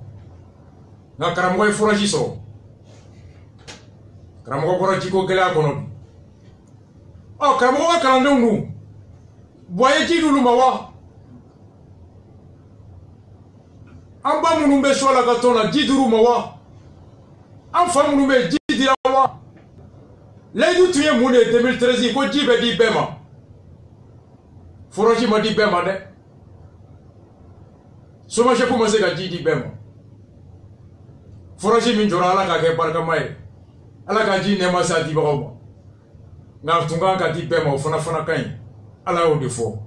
na karamoy foraji so karamogo bora jiko gela kono o karamogo kalande nu boye jidu lu mawa amba munu be shola ka tona jiduru mawa an fa munu be jidira wa laidu tuye mune 2013 ko jibe di bema foraji ma di bema de soma je commencer ka jidi bema foraji min jora ala ka ke barka mai ala ka ji ne ma sa di bawo na tunga ka di bema fona fona kan ala o de fo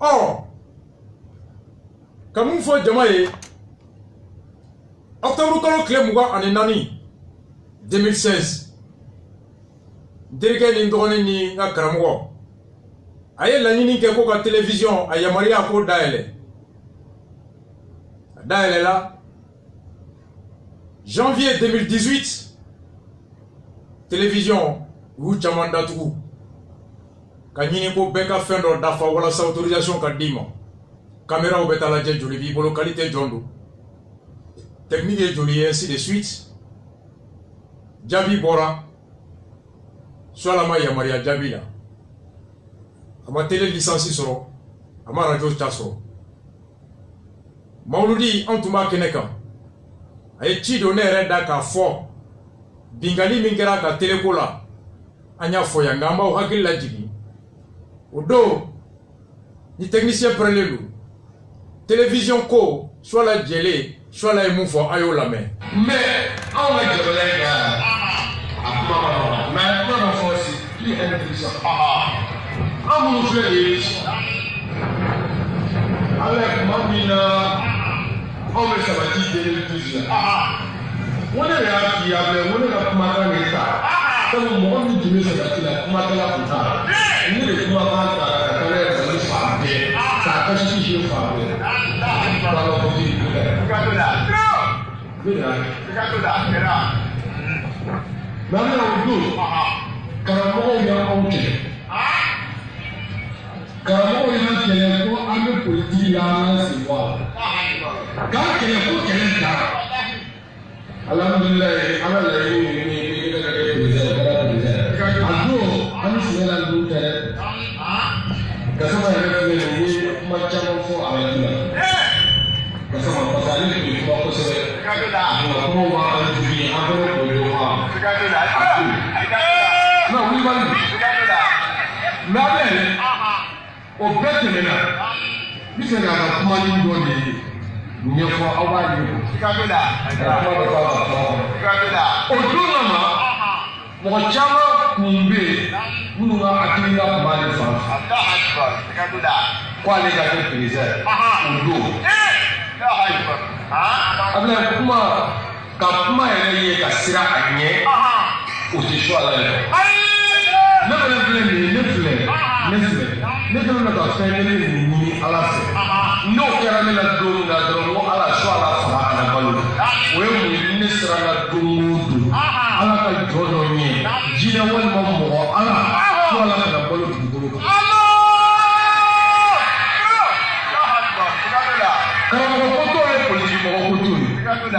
oh kamun fo jamae octobre kalo kle muga ane nani 2016 dirige ni ndogoni ni nga karamugo aye la nyini ke ko ka télévision aya maria ko daele la janvier 2018 télévision wu chamanda tu ka nyini ko beka fendo dafa wala sa autorisation ka dima caméra au betala joli bi bolo qualité jondo technique joli ainsi de suite jabi bora soit ma ya maria jabila ama télé licence soro ama radio chaso mauludi antuma keneka ay ci do nere da ka fo bingali mingera ka télé kola anya fo ya ngamba o hakilla jigi odo ni technicien prelelu télévision ko soit la gelée soit la émoufo ayo la main mais on va dire les gars mais non force qui est ça on nous fait avec mamina on me sabati 2012 on est là qui avait on est là pour manger ça comme moi on dit mais ça là pour manger la puta ni le pour manger ça quand ça cache si je fais Mami audu, karamɔgɔw y'anw kɛlɛ. Karamɔgɔw y'an kɛlɛ ko an bɛ politiki la an ka sen bɔ a la. K'an kɛlɛ ko kɛlɛ dara. Alhamdulilayi, ala laɲini ni ne ka kɛ président kɛra président. A don an bɛ sɛnɛ la ninnu tɛ dɛ. Gasama yɛrɛ filɛ nin ye kuma caman fɔ a yɛrɛ la. Gasama parce que ale tun bɛ kuma kosɛbɛ. Kumaw b'an jigi an bɛɛ bɛ boli wa. Non, oui, Mali. Mais au bɛɛ tɛmɛna n bɛ fɛ ka kuma ni dɔ de ɲɛfɔ aw b'a ye. O don kama mɔgɔ caman kun bɛ yen minnu ka hakilina kun b'ale fan fɛ ko ale ka kɛ président o don. A bɛna kuma ka kuma yɛrɛ ye ka siran a ɲɛ o tɛ su a la yɛrɛ. Ne fana filɛ nin ye ne filɛ ne kɛlen bɛ ka fɛn kelen de ɲini ala fɛ n'o kɛra ne la don min na dɔrɔn ko ala su ala faga ala balo o ye mun ye ne siranna don o don ala ka jɔ dɔ ɲɛ jinɛ walima mɔgɔ ala su ala kana balo dugukolo kan. Karamɔgɔ ko t'o ye politiki mɔgɔ ko t'o ye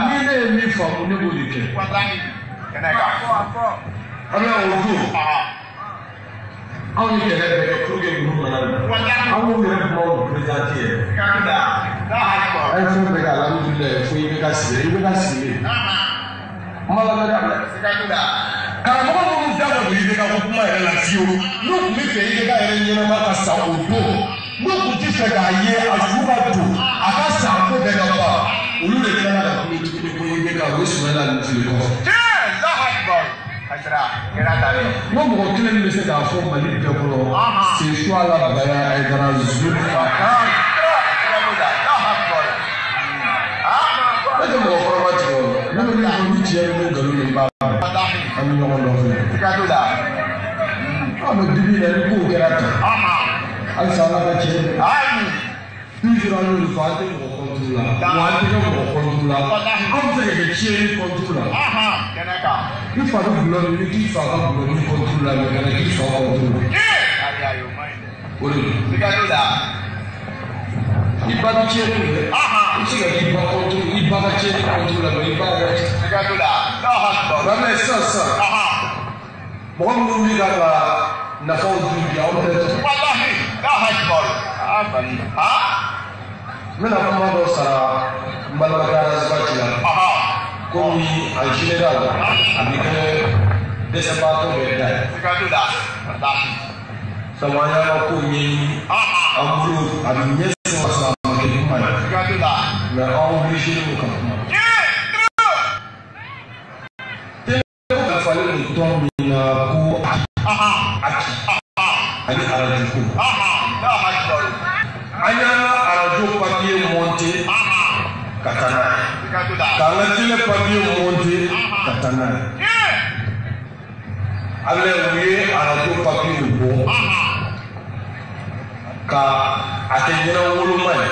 ni ne ye min faamu ne b'o de kɛ. An bɛ o don anw ye kɛlɛ bɛɛ kɛ pour que ninnu kana na anw y'u yɛrɛ kuma o président yɛrɛ. iPhone bɛ ka alhamdulilayi fo i bɛ ka sigi Malamada karamɔgɔ minnu da ka don IBK ko kuma yɛrɛ la fiyewu n'u tun bɛ fɛ IBK yɛrɛ ɲɛnama ka sa o don n'u tun tɛ fɛ k'a ye a sugu ka don a ka sa ko bɛɛ ka ban olu de tilala ka kuma tuguni ko IBK o ye sɔrɔla nin tile kɔrɔ. N ko mɔgɔ kelen bɛ se k'a fɔ Mali bɛɛ kɔnɔ c'est soit la Baya Aïdara Zulfa. Ne tɛ mɔgɔkɔrɔba tigɛ o ne bɛ min fɔ ni tiɲɛ ye mun nkalon ye i b'a mɛn an bɛ ɲɔgɔn dɔn fɛnɛ. An bɛ bibi la ni kow kɛra tan halisa Ala ka tiɲɛ dɛ. Toujours an y'olu fɔ an tɛ mɔgɔ contre la wa an tɛ kɛ mɔgɔ contre la an bɛ se ka kɛ tiɲɛni contre la. I fa ka gulɔ min i k'i fa ka gulɔmin contre la mais kana k'i fa contre la. O de don. I ba bɛ tiɲɛni kɛ i bɛ se ka k'i ba contre i ba ka tiɲɛni contre la mais i ba yɛrɛ. Nka mɛ sisan mɔgɔ minnu bɛ ka nafaw dun bi aw tɛ sɔrɔ. N bɛna kuma dɔ sara n balimakɛ Azibati la komi en général a bɛ kɛ dɛsɛbaatɔ bɛɛ da ye. Sabu an y'an ka kow ɲɛɲini an bolo a bɛ ɲɛsin ka sɔrɔ a ma kɛ kuma ye mais an obligé don ka kuma. Tɛnɛ kalifalen don tɔn min na ko Aki ani arajo ko. An y'an ka arajo papier monté ka taa n'a ye k'an ka télé papier monté ka taa n'a ye. Ale u ye arajo papier bɔ ka a kɛ ɲɛnawoloma ye.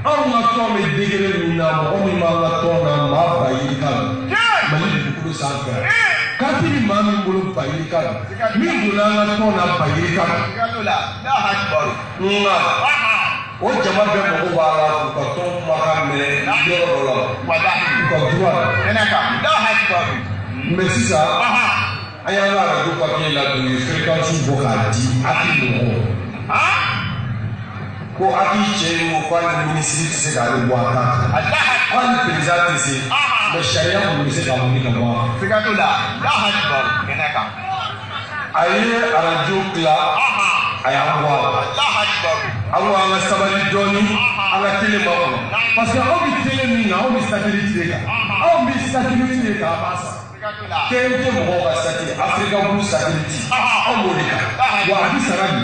Anw ka tɔn bɛ degré min na mɔgɔ min b'an ka tɔn na maa ba yirika don Mali dugukolo sanfɛ kati bi maa min bolo ba yirika don min donna an ka tɔn na ba yirika don nka o jama bɛɛ mago b'a la k'u ka tɔn kumakan mɛn yɔrɔ dɔ la u ka droit mais sisan an y'an ka arajo papier ladon ye fréquence bɔ k'a di Aki mɔgɔw ko Aki cɛ ye o k'ale minisiri tɛ se k'ale bɔ a kan k'ale président tɛ se mais sariya kɔni bɛ se ka wuli ka bɔ a kan. A ye arajo tila a y'an bɔ a la an ko an ka sabali dɔɔnin an ka télé ma kɔnɔ parce que aw bɛ télé min na aw bɛ satellite de kan aw bɛ satellite de kan a b'a san. TNT mɔgɔw ka satellite Africa Blue satellite anw b'o de kan wa a bɛ sara bi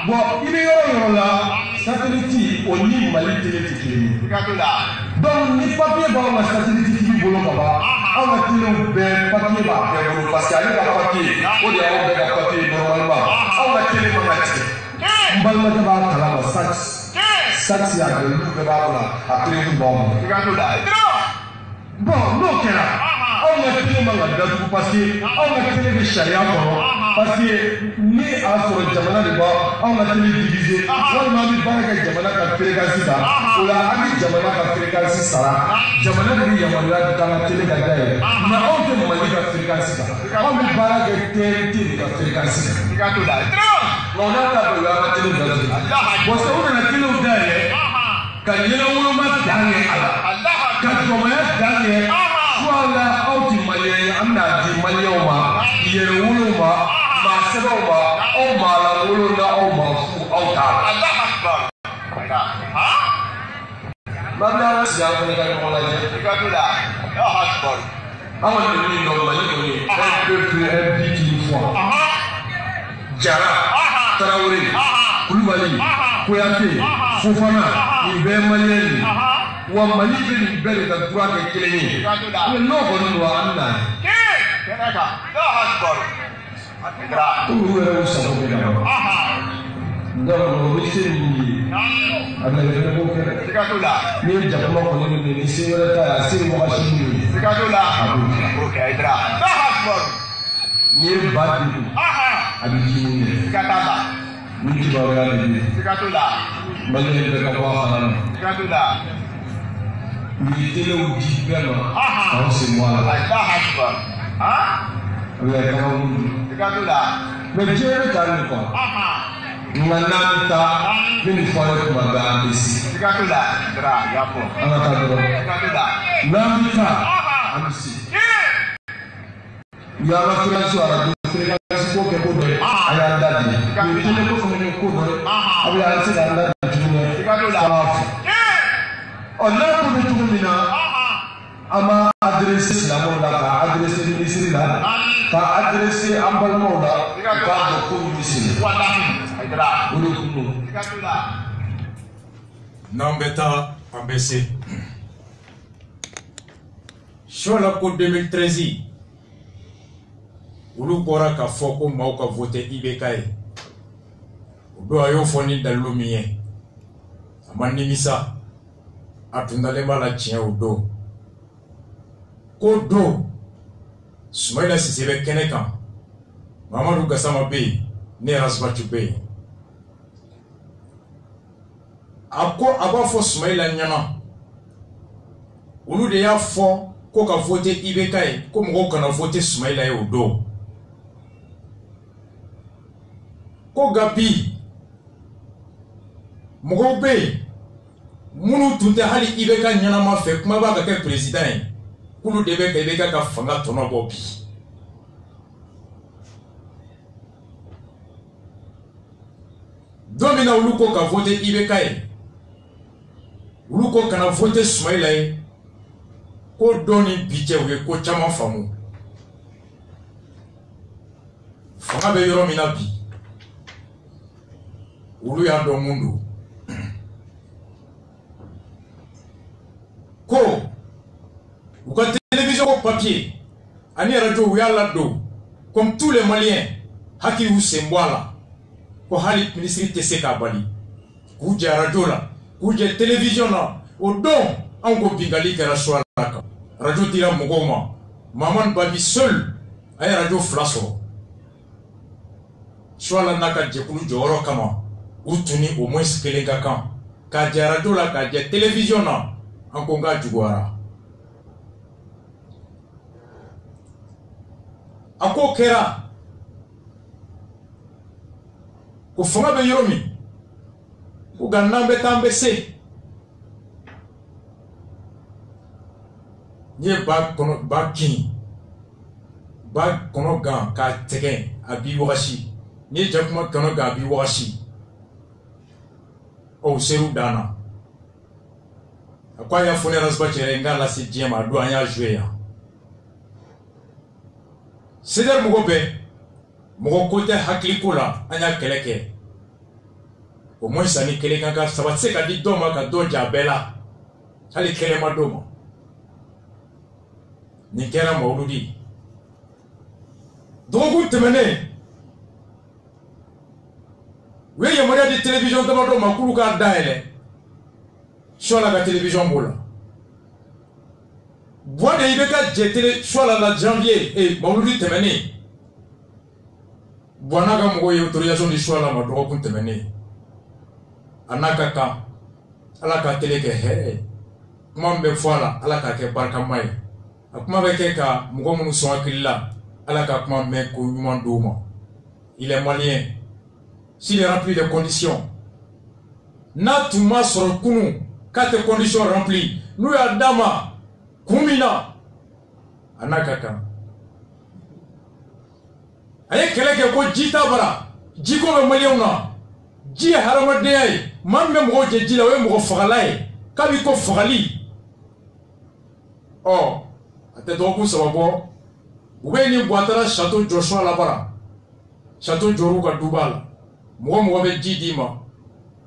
bon i bɛ yɔrɔ yɔrɔ la satellite o ni Mali télé tɛ kelen ye donc ni papier b'anw ka satellite tigi bolo ka ban anw ka téléw bɛɛ papier b'a bɛɛ bolo parce que ale ka papier o de y'anw bɛɛ ka papier normalement anw ka télé man ka tigɛ n balimakɛ b'a kalama sax y'a kɛ olu bɛɛ b'a bolo a téléw b'anw bolo bon n'o kɛra. Anw ka télé man ka datugu parce que anw ka télé bɛ sariya kɔnɔ parce que ni a sɔrɔ jamana de b'a anw ka télé divisé walima an bɛ baara kɛ jamana ka fréquence kan o la an bɛ jamana ka fréquence sara jamana de bɛ yamaruya di k'an ka télé ka dayɛlɛ mais anw tɛ Mali ka fréquence kan anw bɛ baara kɛ TNT de ka fréquence kan nka o n'a ta bɛɛ o y'an ka télé datugu bon sisan u nana téléw dayɛlɛ ka ɲɛnawoloma dan kɛ a la ka jɔnmaya dan kɛ. Wala aw ti Malien ye an bɛna di Malien ma yɛrɛwolow ma maa sɛbɛnw ma aw maa lankolon na aw ma fu aw t'a la. N'an bɛ an ka sigi an fana ka ɲɔgɔn lajɛ. An kɔni bɛ min dɔn Mali kɔni un fois. Jara Tarawele Kulubali Kuyate Fofana nin bɛɛ ye Malien ye. Wa Mali bɛ nin bɛɛ de ka droit kɛ kelen ye n'o kɔni don an bɛ n'a ye komi u yɛrɛ y'u sago kɛ yan donc o bɛ se min ye a nana fɛnɛ k'o kɛ n'i ye jakuma kɔni minɛ ni se wɛrɛ t'a ye a se ye wagati min ye a b'o kɛ n'i ye ba degun a bɛ ji min ye ni kibaruya de bɛ yen Malien bɛɛ ka bɔ a kalama. Ni téléw di bɛɛ ma k'aw sen bɔ a la. O bɛ kɛ kabako mais diɲɛ bɛ taa nin quoi Ngananta mini fɔlɔ kuma bɛ an bɛ si. Siga t'o la Dra y'a fɔ. An ka taa dɔrɔn. Siga t'o la. N'an bɛ taa an bɛ si. Yàrá fúlẹ́sì arajo fúlẹ́sì kó kẹ́ kó dọ̀ a y'an da di. Tele ko fana ni ko dọ̀ a bɛ an se k'an da di tuguni. Siga t'o la. Ɔ n'a ko bɛ cogo min na an b'a adressé silamɛw la k'a adressé minisiri la k'a adressé an balimaw la k'a dɔn ko minisiri. O de kun don. N'an bɛ taa an bɛ se. Sur la ko 2013 olu bɔra k'a fɔ ko maaw ka vote IBK ye. O don a y'o fɔ ni dalilu min ye a ma nimisa a tun dalen b'a la tiɲɛ o don. Ko don Soumaïla Cissé bɛ kɛnɛ kan Mamadou Gassama bɛ yen ne Rasbatu bɛ yen. A ko a b'a fɔ Soumaïla ɲɛna olu de y'a fɔ ko ka vote IBK ye ko mɔgɔw kana vote Soumaïla ye o don. Ko nka bi mɔgɔw bɛ yen minnu tun tɛ hali IBK ɲɛnama fɛ kuma b'a ka kɛ président ye k'olu de bɛ ka IBK ka fanga tɔnɔ bɔ bi. Don min na olu ko ka vote IBK ye olu ko kana vote Soumaïla ye ko don ni bi cɛ u ye ko caman faamu. Fanga bɛ yɔrɔ min na bi olu y'a dɔn mun don. Ko u ka télévision ko papier ani radio u y'a ladon comme tous les Maliens hakili y'u sen bɔ a la ko hali ministre tɛ se k'a bali k'u jɛ radio la k'u jɛ télévision na. O don anw ko bingali kɛra choix la kan. Radio dira mɔgɔw ma Mamane Babi seul a ye radio 2 sɔrɔ. Choix la n'a ka jɛkulu jɔyɔrɔ kama u tun ni au moins 1 ka kan k'a jɛ radio la k'a jɛ télévision na an ko n k'a juguyara. A ko kɛra ko fanga bɛ yɔrɔ min ko nka n'an bɛ taa an bɛ se. N ye ba kin ba kɔnɔ gan k'a tɛgɛ a b'i wagasi n ye jakuma kɔnɔ gan a b'i wagasi o ser'u dan na. A ko a y'a fɔ ne Rasbatu yɛrɛ n k'a lase diɲɛ ma a don an y'a joué yan. CDR mɔgɔ bɛɛ mɔgɔ ko tɛ hakili ko la an y'a kɛlɛ kɛ au moins ani kelen kan ka saba tɛ se ka di dɔ ma ka dɔ ja bɛɛ la hali kɛlɛ ma d'o ma. Nin kɛra Mawuludi dɔgɔkun tɛmɛnen u ye yamaruya di télévision damadɔ ma k'olu k'a dayɛlɛ choix la ka télévision b'o la. Bois de IBK jɛ choix la janvier Mawuludi tɛmɛnen Bois n'a ka mɔgɔw ye autorisation di choix la ma dɔgɔkun tɛmɛnen a n'a ka kan Ala ka télé kɛ hɛrɛ kuma min bɛ fɔ a la Ala k'a kɛ barikama ye. A kuma bɛ kɛ ka mɔgɔ minnu sɔn hakili la Ala ka kuma mɛn ko ɲuman d'u ma. Il est malien s'il remplit les conditions. N'a tun ma sɔrɔ kunun k'a tɛ condition rempli n'u y'a d'a ma kun min na a n'a ka kan. A ye kɛlɛ kɛ ko ji t'a bara ji ko bɛ maliyɛnw na ji ye hadamadenya ye maa min bɛ mɔgɔw jɛ ji la o ye mɔgɔ fagala ye k'a b'i ko fagali. Ɔ a tɛ dɔgɔkun 3 bɔ u bɛ ni Buatara château jɔ choix la bara château jɔr'u ka duba la mɔgɔ bɛ ji d'i ma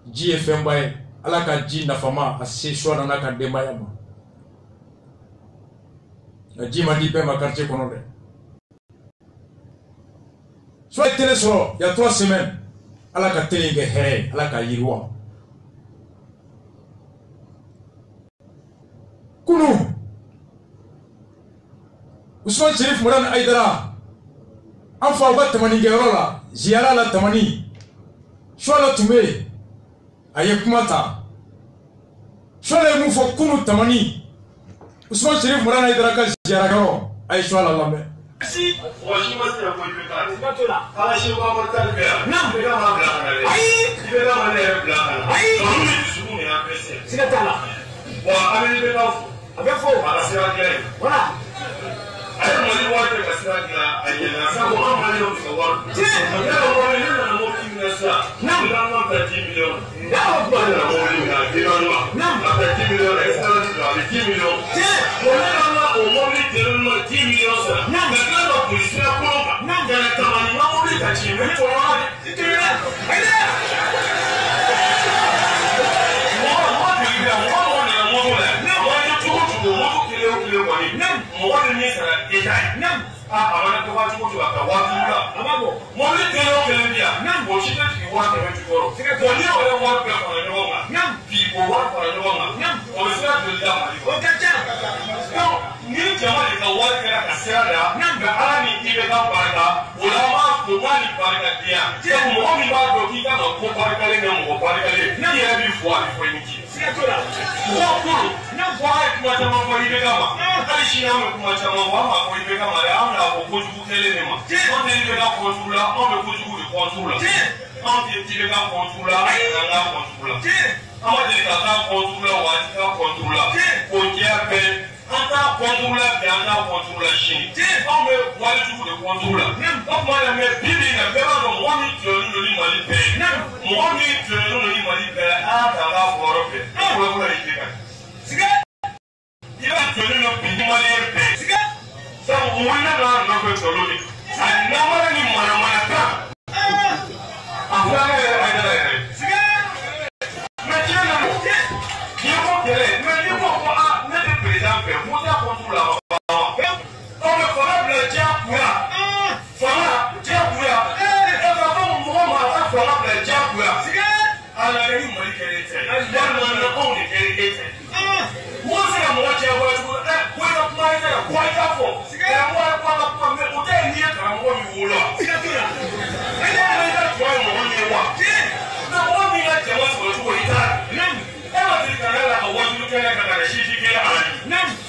ji ye fɛnba ye Ala ka ji nafama a se choix n'a ka denbaya ma. Nka ji ma di bɛɛ ma quartier kɔnɔ dɛ. Choix ye télé sɔrɔ il y a 3 semaines Ala ka télé kɛ hɛrɛ Ala ka yiriwa. Kunu Ousmane Cherif Mourane Aïdara an fa u ka tamanikɛyɔrɔ la ziyara la tamani choix la tun bɛ yen a ye kuma ta choix la ye mun fɔ kunu tamani Ousmane Cherif Mourane Aïdara ka ziyarakɛyɔrɔ a ye choix la lamɛn. Si. Franchement, c'est un peu plus tard. C'est pas tout là. Ah, je vais pas me taper. Non. Je vais pas me blaguer. Aïe. Je vais pas me blaguer. Aïe. Non, mais du coup, on est apprécié. C'est la là. Bon, avec les bénéfices. Avec faux. Ah, c'est la gueule. Voilà. Allez, moi, je vois que c'est la gueule. Ça, on va aller au savoir. Tiens. On va aller dans mon petit ministère. Non. On va faire 10 millions. Non. On va aller dans mon livre. Non. On va faire 10 millions. Avec 10 millions. Tiens. On va aller au monde de 10 millions. Non. Maintenant, la police est à Colombe. Non. Il y a un travail. On va aller à Chine. Mais pour moi, c'est tout là. Allez. Mɔgɔ de min sara eta ye a mana to waati o cogo a ka waati la mɔbili kelen o kelen bi yan o si tɛ sigi 100 jukɔrɔ bon n'i y'o yɛrɛ wari bɛɛ fara ɲɔgɔn kan bi o wari fara ɲɔgɔn kan o bɛ se ka joli da Mali kɔnɔ. O ka ca donc ni jama de ka wari kɛra ka sira da nka Ala ni i bɛ ka barika o la an b'a fɔ k'a ni barika tɛ yan donc mɔgɔ min b'a dɔn k'i kan ka ko barikalen kɛ mɔgɔ barikalen i yɛrɛ b'i fɔ a bɛ fɔ i ni ci. Mɔgɔ kuru fɔ a ye kuma caman fɔ i bɛ ka ma hali sini an bɛ kuma caman fɔ an b'a fɔ i bɛ ka ma dɛ an bɛna fɔ kojugu kelen de ma anw tɛ i bɛ ka kɔntu la anw bɛ kojugu de kɔntu la anw tɛ i bɛ ka kɔntu la an tɛ an ka kɔntu la an ma deli ka taa kɔntu la wa an tɛ taa kɔntu la o diya bɛɛ an t'a kɔntu la bi an t'a kɔntu la sini anw bɛ walijugu de kɔntu la o tuma la mɛ bi bi in na bɛɛ b'a dɔn mɔgɔ min jɔlen don ni Mali bɛɛ ye mɔgɔ min jɔlen don ni Mali bɛɛ ye a y'a ta k'a fɔ yɔrɔ bɛɛ fɔlɔfɔlɔ ye kɛ i b'a jɔlen don bi ni Maliyɛn bɛɛ sabu o wulila n'a nɔfɛ nkalon de a namara ni manamana kan a fila yɛrɛ a yɛrɛ yɛrɛ mɛ tiɲɛ na n'i ko kɛlɛ mɛ n'i ko ko a ne tɛ perezan fɛ ko t'a kɔntu la wa ɔ mɛ fanga bila diyagoya fanga diyagoya e ka fɔ mɔgɔ ma a ka fanga bila diyagoya a nana ni Mali kɛlɛ tɛ walima na anw de kɛlɛ e tɛ mɔgɔ se ka mɔgɔ diyagoya tugun ɛ ko i ka kuma ye ka ko i ka fɔ karamɔgɔ ye kuma ka kuma mɛ o tɛ n'i ye karamɔgɔ min wolo wa e ka jɔn ye mɔgɔ min ye wa mɛ mɔgɔ min ka jama sɔrɔ cogo i t'a e ma deli ka yala ka wajulu kɛnɛ ka na sisi kɛnɛ a la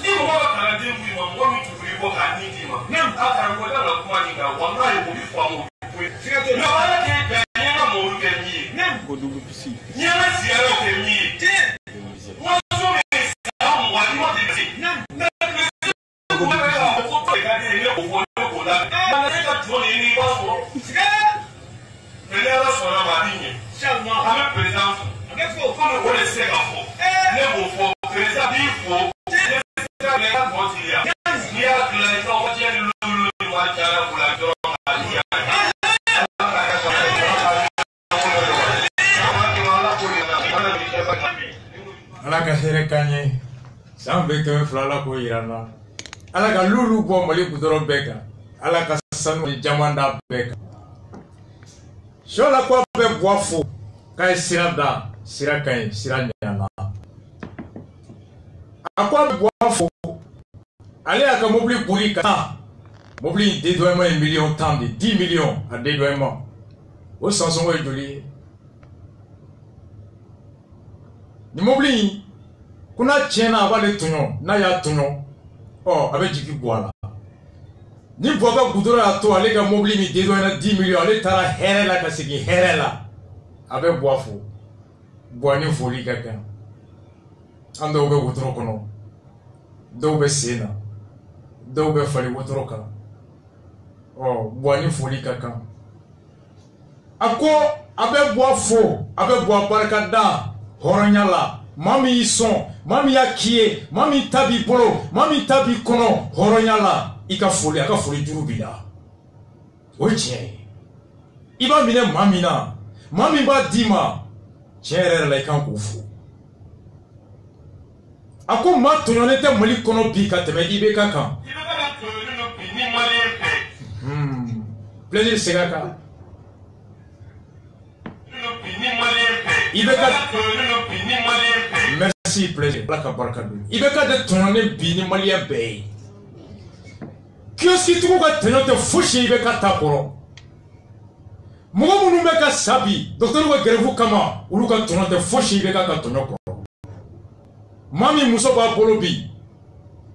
ni mɔgɔ ka kalanden b'i ma mɔgɔ min tuguli bɔ k'a ni d'i ma a karamɔgɔ ka na kuma nin kan walayi o bɛ faamu mɛ ala k'e bɛn n ye n ka mɔbili kɛ min ye n ye n ka sigiyɔrɔ kɛ min ye waso bɛ san mugan ni ma tɛmɛ se ne bɛ ka fɔ ko tɛ ka di ne ko fɔ ne ko la ne ka jɔn de ni i b'a sɔrɔ mɛ ni ala sɔnna ma a b'i ɲɛ an bɛ perezan fo komi o de tɛ se ka fɔ ne b'o fɔ perezan b'i fo ne tɛ se ka kɛ ka tɔ teliya n'i y'a dilan i ka wajibi ni lulu ni ma jara o la dɔrɔn k'a di yan. Ala ka hɛrɛ k'an ye san 200 Ala k'o yira an na Ala ka lulu bɔ Mali gudɔrɔn bɛɛ kan Ala ka sanu jama da bɛɛ kan sɔla ko bɛ bɔ fo k'a ye sira da sira ka ɲi sira ɲana a ko a bɛ bɔ fo ale y'a ka mobili boli ka taa mobili dédoiement ye miliyɔn 10 de 10 millions a dédoiement o sansɔngɔ ye joli ye ni mobili ko n'a tiɲɛna a b'ale tɔɲɔ n'a y'a tɔɲɔ a bɛ jigi bɔ a la ni bɔ ka gudɔrɔn y'a to ale ka mobili min dédoiement 10 millions ale taara hɛrɛ la ka segin hɛrɛ la a bɛ bɔ fo bɔ ni foli ka kan an dɔw bɛ wotoro kɔnɔ dɔw bɛ sen na dɔw bɛ fali wotoro kan bɔ ni foli ka kan a ko a bɛ bɔ fo a bɛ bɔ barika da hɔrɔnya la maa min y'i sɔn maa min y'a k'i ye maa min ta b'i bolo maa min ta b'i kɔnɔ hɔrɔnya la i ka foli a ka foli juru b'i la o ye tiɲɛ ye i b'a minɛ maa min na maa min b'a d'i ma tiɲɛ yɛrɛ la i kan k'o fo a ko maa tɔɲɔlen tɛ Mali kɔnɔ bi ka tɛmɛ IBK kan plaisir segin a kan IBK merci plaisir Ala ka barika don IBK de tɔɲɔlen bi ni Maliyɛn bɛɛ ye kiosque tigiw ka tɔɲɔ tɛ fosi ye IBK ta kɔrɔ mɔgɔ minnu bɛ ka sa bi docteur ka grève kama olu ka tɔɲɔ tɛ fosi IBK ka tɔɲɔ kɔrɔ maa min muso b'a bolo bi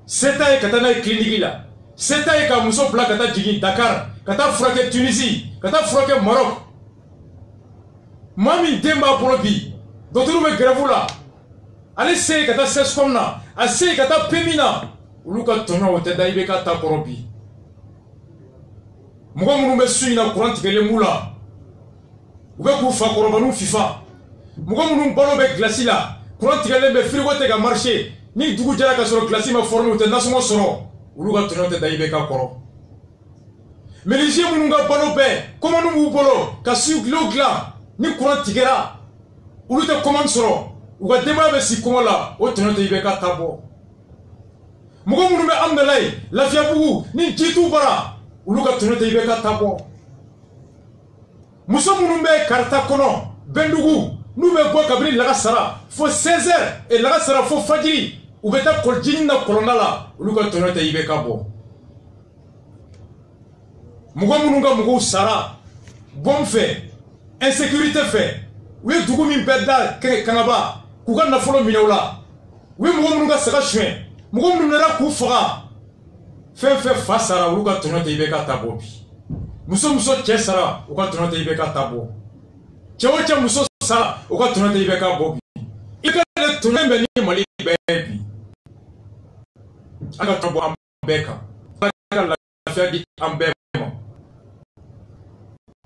se t'a ye ka taa n'a ye clinique la 7 ans ka muso bila ka taa jigin Dakar ka taa furakɛ Tunisie ka taa furakɛ Maroc maa min den b'a bolo bi dɔtɛriw bɛ grève la ale se ye ka taa CESCOM na a se ye ka taa PMI na olu ka tɔɲɔ o tɛ da IBK ta kɔrɔ bi mɔgɔ minnu bɛ su in na courant tigɛlen b'u la u bɛ k'u fa kɔrɔbaninw fifa mɔgɔ minnu balo bɛ glace la courant tigɛlen bɛ frigo tɛ ka marcher ni dugu jɛra ka sɔrɔ glace ma former u tɛ nasɔngɔ sɔrɔ olu ka tɔɲɔ tɛ da IBK kɔrɔ menuisier minnu ka balo bɛɛ commande b'u bolo ka sigilenw dilan ni courant tigɛra olu tɛ commande sɔrɔ u ka denbaya bɛ sigi kɔngɔ la o tɔɲɔ tɛ IBK ta bɔ mɔgɔ minnu bɛ Amdala ye Lafiyabugu ni ji t'u bara olu ka tɔɲɔ tɛ IBK ta bɔ muso minnu bɛ Karata kɔnɔ Bɛndugu n'u bɛ bɔ kabini Lagasara fo 16h et Lagasara fo fajiri u bɛ taa kɔlijini na kɔlɔnda la olu ka tɔɲɔ tɛ IBK bɔ mɔgɔ minnu ka mɔgɔw sara bɔn fɛ insécurité fɛ u ye dugu min bɛɛ da kangaba k'u ka nafolo minɛ u la u ye mɔgɔ minnu ka saga suɲɛ mɔgɔ minnu nana k'u faga fɛn fɛn fa sara olu ka tɔɲɔ tɛ IBK ta bɔ bi muso cɛ sara u ka tɔɲɔ tɛ IBK ta bɔ cɛ o cɛ muso sara u ka tɔɲɔ tɛ IBK bɔ bi i ka tɔɲɔ bɛ ni Mali bɛɛ ye bi an ka tɔn bɔ an bɛɛ kan an ka lafiya di an bɛɛ ma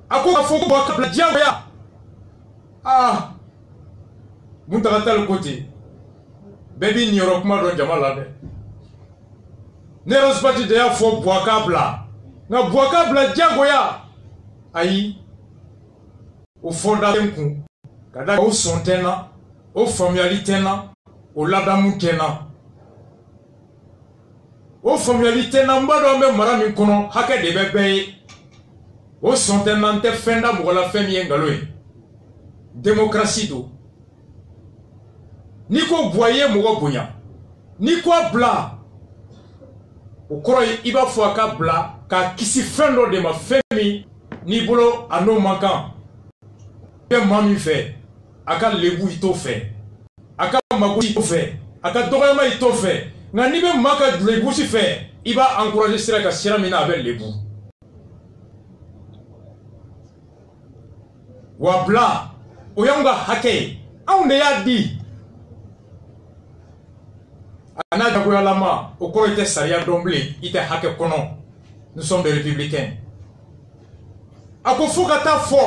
a ko ka fɔ ko bɔ ka bila diyagoya Muntaka Tall ko ten bɛɛ b'i niyɔrɔ kuma dɔn jama la dɛ ne Rosbati de y'a fɔ Buwaka bila nka Buwaka bila diyagoya ayi o fɔ da tɛ n kun ka da o sɔn tɛ n na o faamuyali tɛ n na o ladamu tɛ n na o faamuyali tɛ n na n b'a dɔn an bɛ mara min kɔnɔ hakɛ de bɛ bɛɛ ye o sɔn tɛ n na n tɛ fɛn da mɔgɔ la fɛn min ye nkalon ye démocratie do n'i ko Buwa ye mɔgɔ bonya n'i ko a bila o kɔrɔ ye i b'a fɔ a ka bila k'a kisi fɛn dɔ de ma fɛn min n'i bolo a n'o man kan i bɛ maa min fɛ a ka lebu i t'o fɛ a ka mago i t'o fɛ a ka dɔgɔyama i t'o fɛ nka n'i bɛ maa ka lebusi fɛ i b'a encourager sira kan sira min na a bɛ lebu wa bila o y'anw ka hakɛ ye anw de y'a di a n'a jagoyalama o kɔrɔ i tɛ sariya dɔn bilen i tɛ hakɛ kɔnɔ nous sommes des républicains a ko fo ka taa fɔ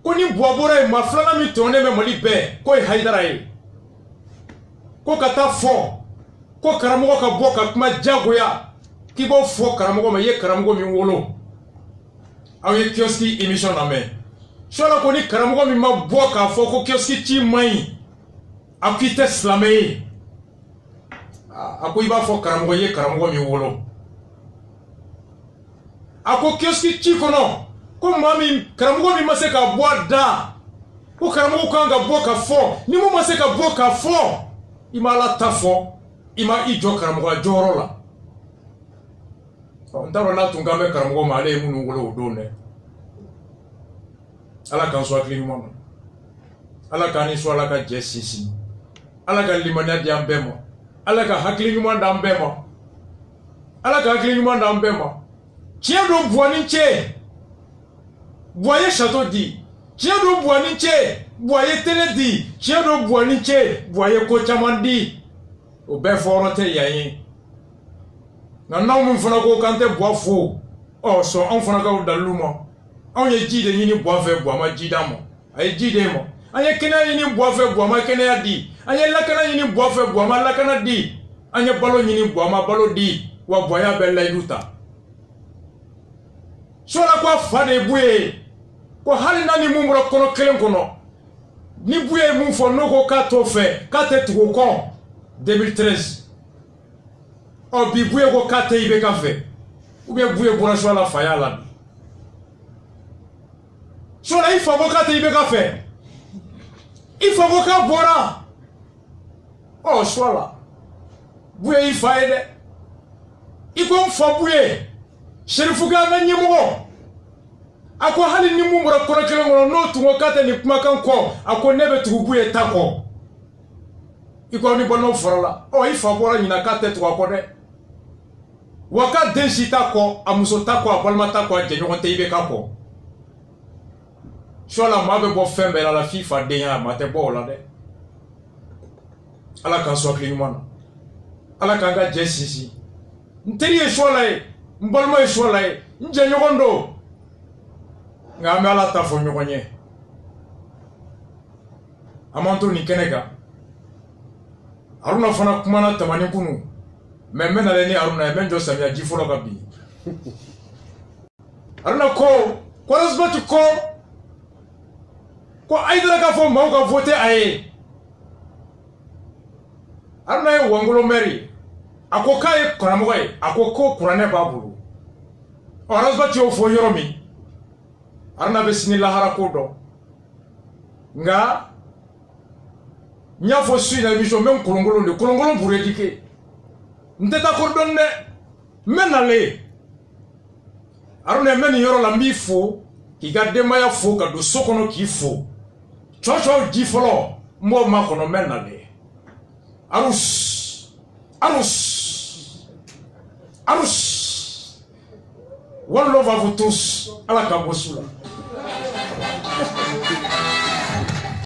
ko ni Buwa bɔra yen maa filanan min tɔɲɔnen bɛ Mali bɛɛ k'o ye Hayidara ye ko ka taa fɔ ko karamɔgɔ ka bɔ ka kuma jagoya k'i b'o fɔ karamɔgɔ ma i ye karamɔgɔ min wolo aw ye kiosque émission lamɛn sɔla ko ni karamɔgɔ min ma bɔ k'a fɔ ko kiosque ci man ɲi a k'i tɛ silamɛ ye a ko i b'a fɔ karamɔgɔ ye karamɔgɔ min wolo a ko kiosque ci kɔnɔ ko maa min karamɔgɔ min ma se ka bɔ a da ko karamɔgɔ kan ka bɔ ka fɔ ni mun ma se ka bɔ ka fɔ i ma Ala ta fɔ i ma i jɔ karamɔgɔya jɔyɔrɔ la n t'a dɔn n'a tun kan bɛ karamɔgɔ ma ale ye minnu wolo o don dɛ Ala k'an sɔn hakili ɲuman na Ala k'an ni sɔn Ala ka jɛ sinsin Ala ka limaniya di an bɛɛ ma Ala ka hakili ɲuman d'an bɛɛ ma Ala ka hakili ɲuman d'an bɛɛ ma tiɲɛ don Buwa ni cɛ Buwa ye château di tiɲɛ don Buwa ni cɛ Buwa ye télé di tiɲɛ don Buwa ni cɛ Buwa ye ko caman di o bɛɛ fɔyɔrɔ tɛ yan ye nka n'anw min fana ko k'an tɛ Buwa fo sɔn anw fana ka o dalilu ma anw ye ji de ɲini Buwa fɛ Buwa ma ji d'an ma a ye ji d'e ma an ye kɛnɛya ɲini Buwa fɛ Buwa ma kɛnɛya di an ye lakana ɲini Buwa fɛ Buwa ma lakana di an ye balo ɲini Buwa ma balo di wa Buwa y'a bɛɛ layidu ta sɔla ko a fa de ye Buye ye ko hali n'a ni mun bɔra kɔnɔ kelen kɔnɔ ni Buye ye mun fɔ n'o ko k'a t'o fɛ k'a tɛ tugu o kɔ 2013 bi Buye ko k'a tɛ IBK fɛ ou bien Buye bɔra sɔla faya la sɔla i fa ko k'a tɛ IBK fɛ i fa ko k'a bɔra sɔla Buye i fa ye dɛ i ko n fa Buye Sherifu ka an ka ɲɛmɔgɔ a ko hali ni mun bɔra kɔnɔ kelen kɔnɔ n'o tun ko k'a tɛ nin kumakan kɔ a ko ne bɛ tugu Buye ta kɔ i ko ni balimaw farala i fa bɔra ɲina k'a tɛ tugu a kɔ dɛ waka den si ta kɔ a muso ta kɔ a balima ta kɔ a jɛɲɔgɔn tɛ i bɛ ka kɔ soit la maa bɛ bɔ fɛn bɛɛ la f'i fa den ya maa tɛ bɔ o la dɛ ala k'an sɔn hakili ɲuman na ala k'an ka jɛ sinsin n teri ye soit la ye n balima ye soit la ye n jɛɲɔgɔn don nka an bɛ ala ta fɔ ɲɔgɔn ye an m'an to nin kɛnɛ kan Haruna fana kumana tamani kunu mais n bɛ nalen ni Haruna ye n bɛ n jɔ samiya ji fɔlɔ kan bi Haruna ko Quaresma ko Aidara k'a fɔ maaw ka voter a ye Haruna ye Wangolo maire a ko k'a ye karamɔgɔ ye a ko kuranɛ b'a bolo Quaresma y'o fɔ yɔrɔ min Haruna bɛ sini lahara ko dɔn nka n y'a fɔ su in na émission n bɛ n kolonkolon de kolonkolon pour éduquer n tɛ taa ko dɔn dɛ n bɛ nalen Haruna n bɛ nin yɔrɔ la n b'i fo k'i ka denbaya fo ka don so kɔnɔ k'i fo cɔcɔw ji fɔlɔ n b'o makɔnɔ n bɛ nalen arus arus arus one love à vous tous ala ka bɔ su la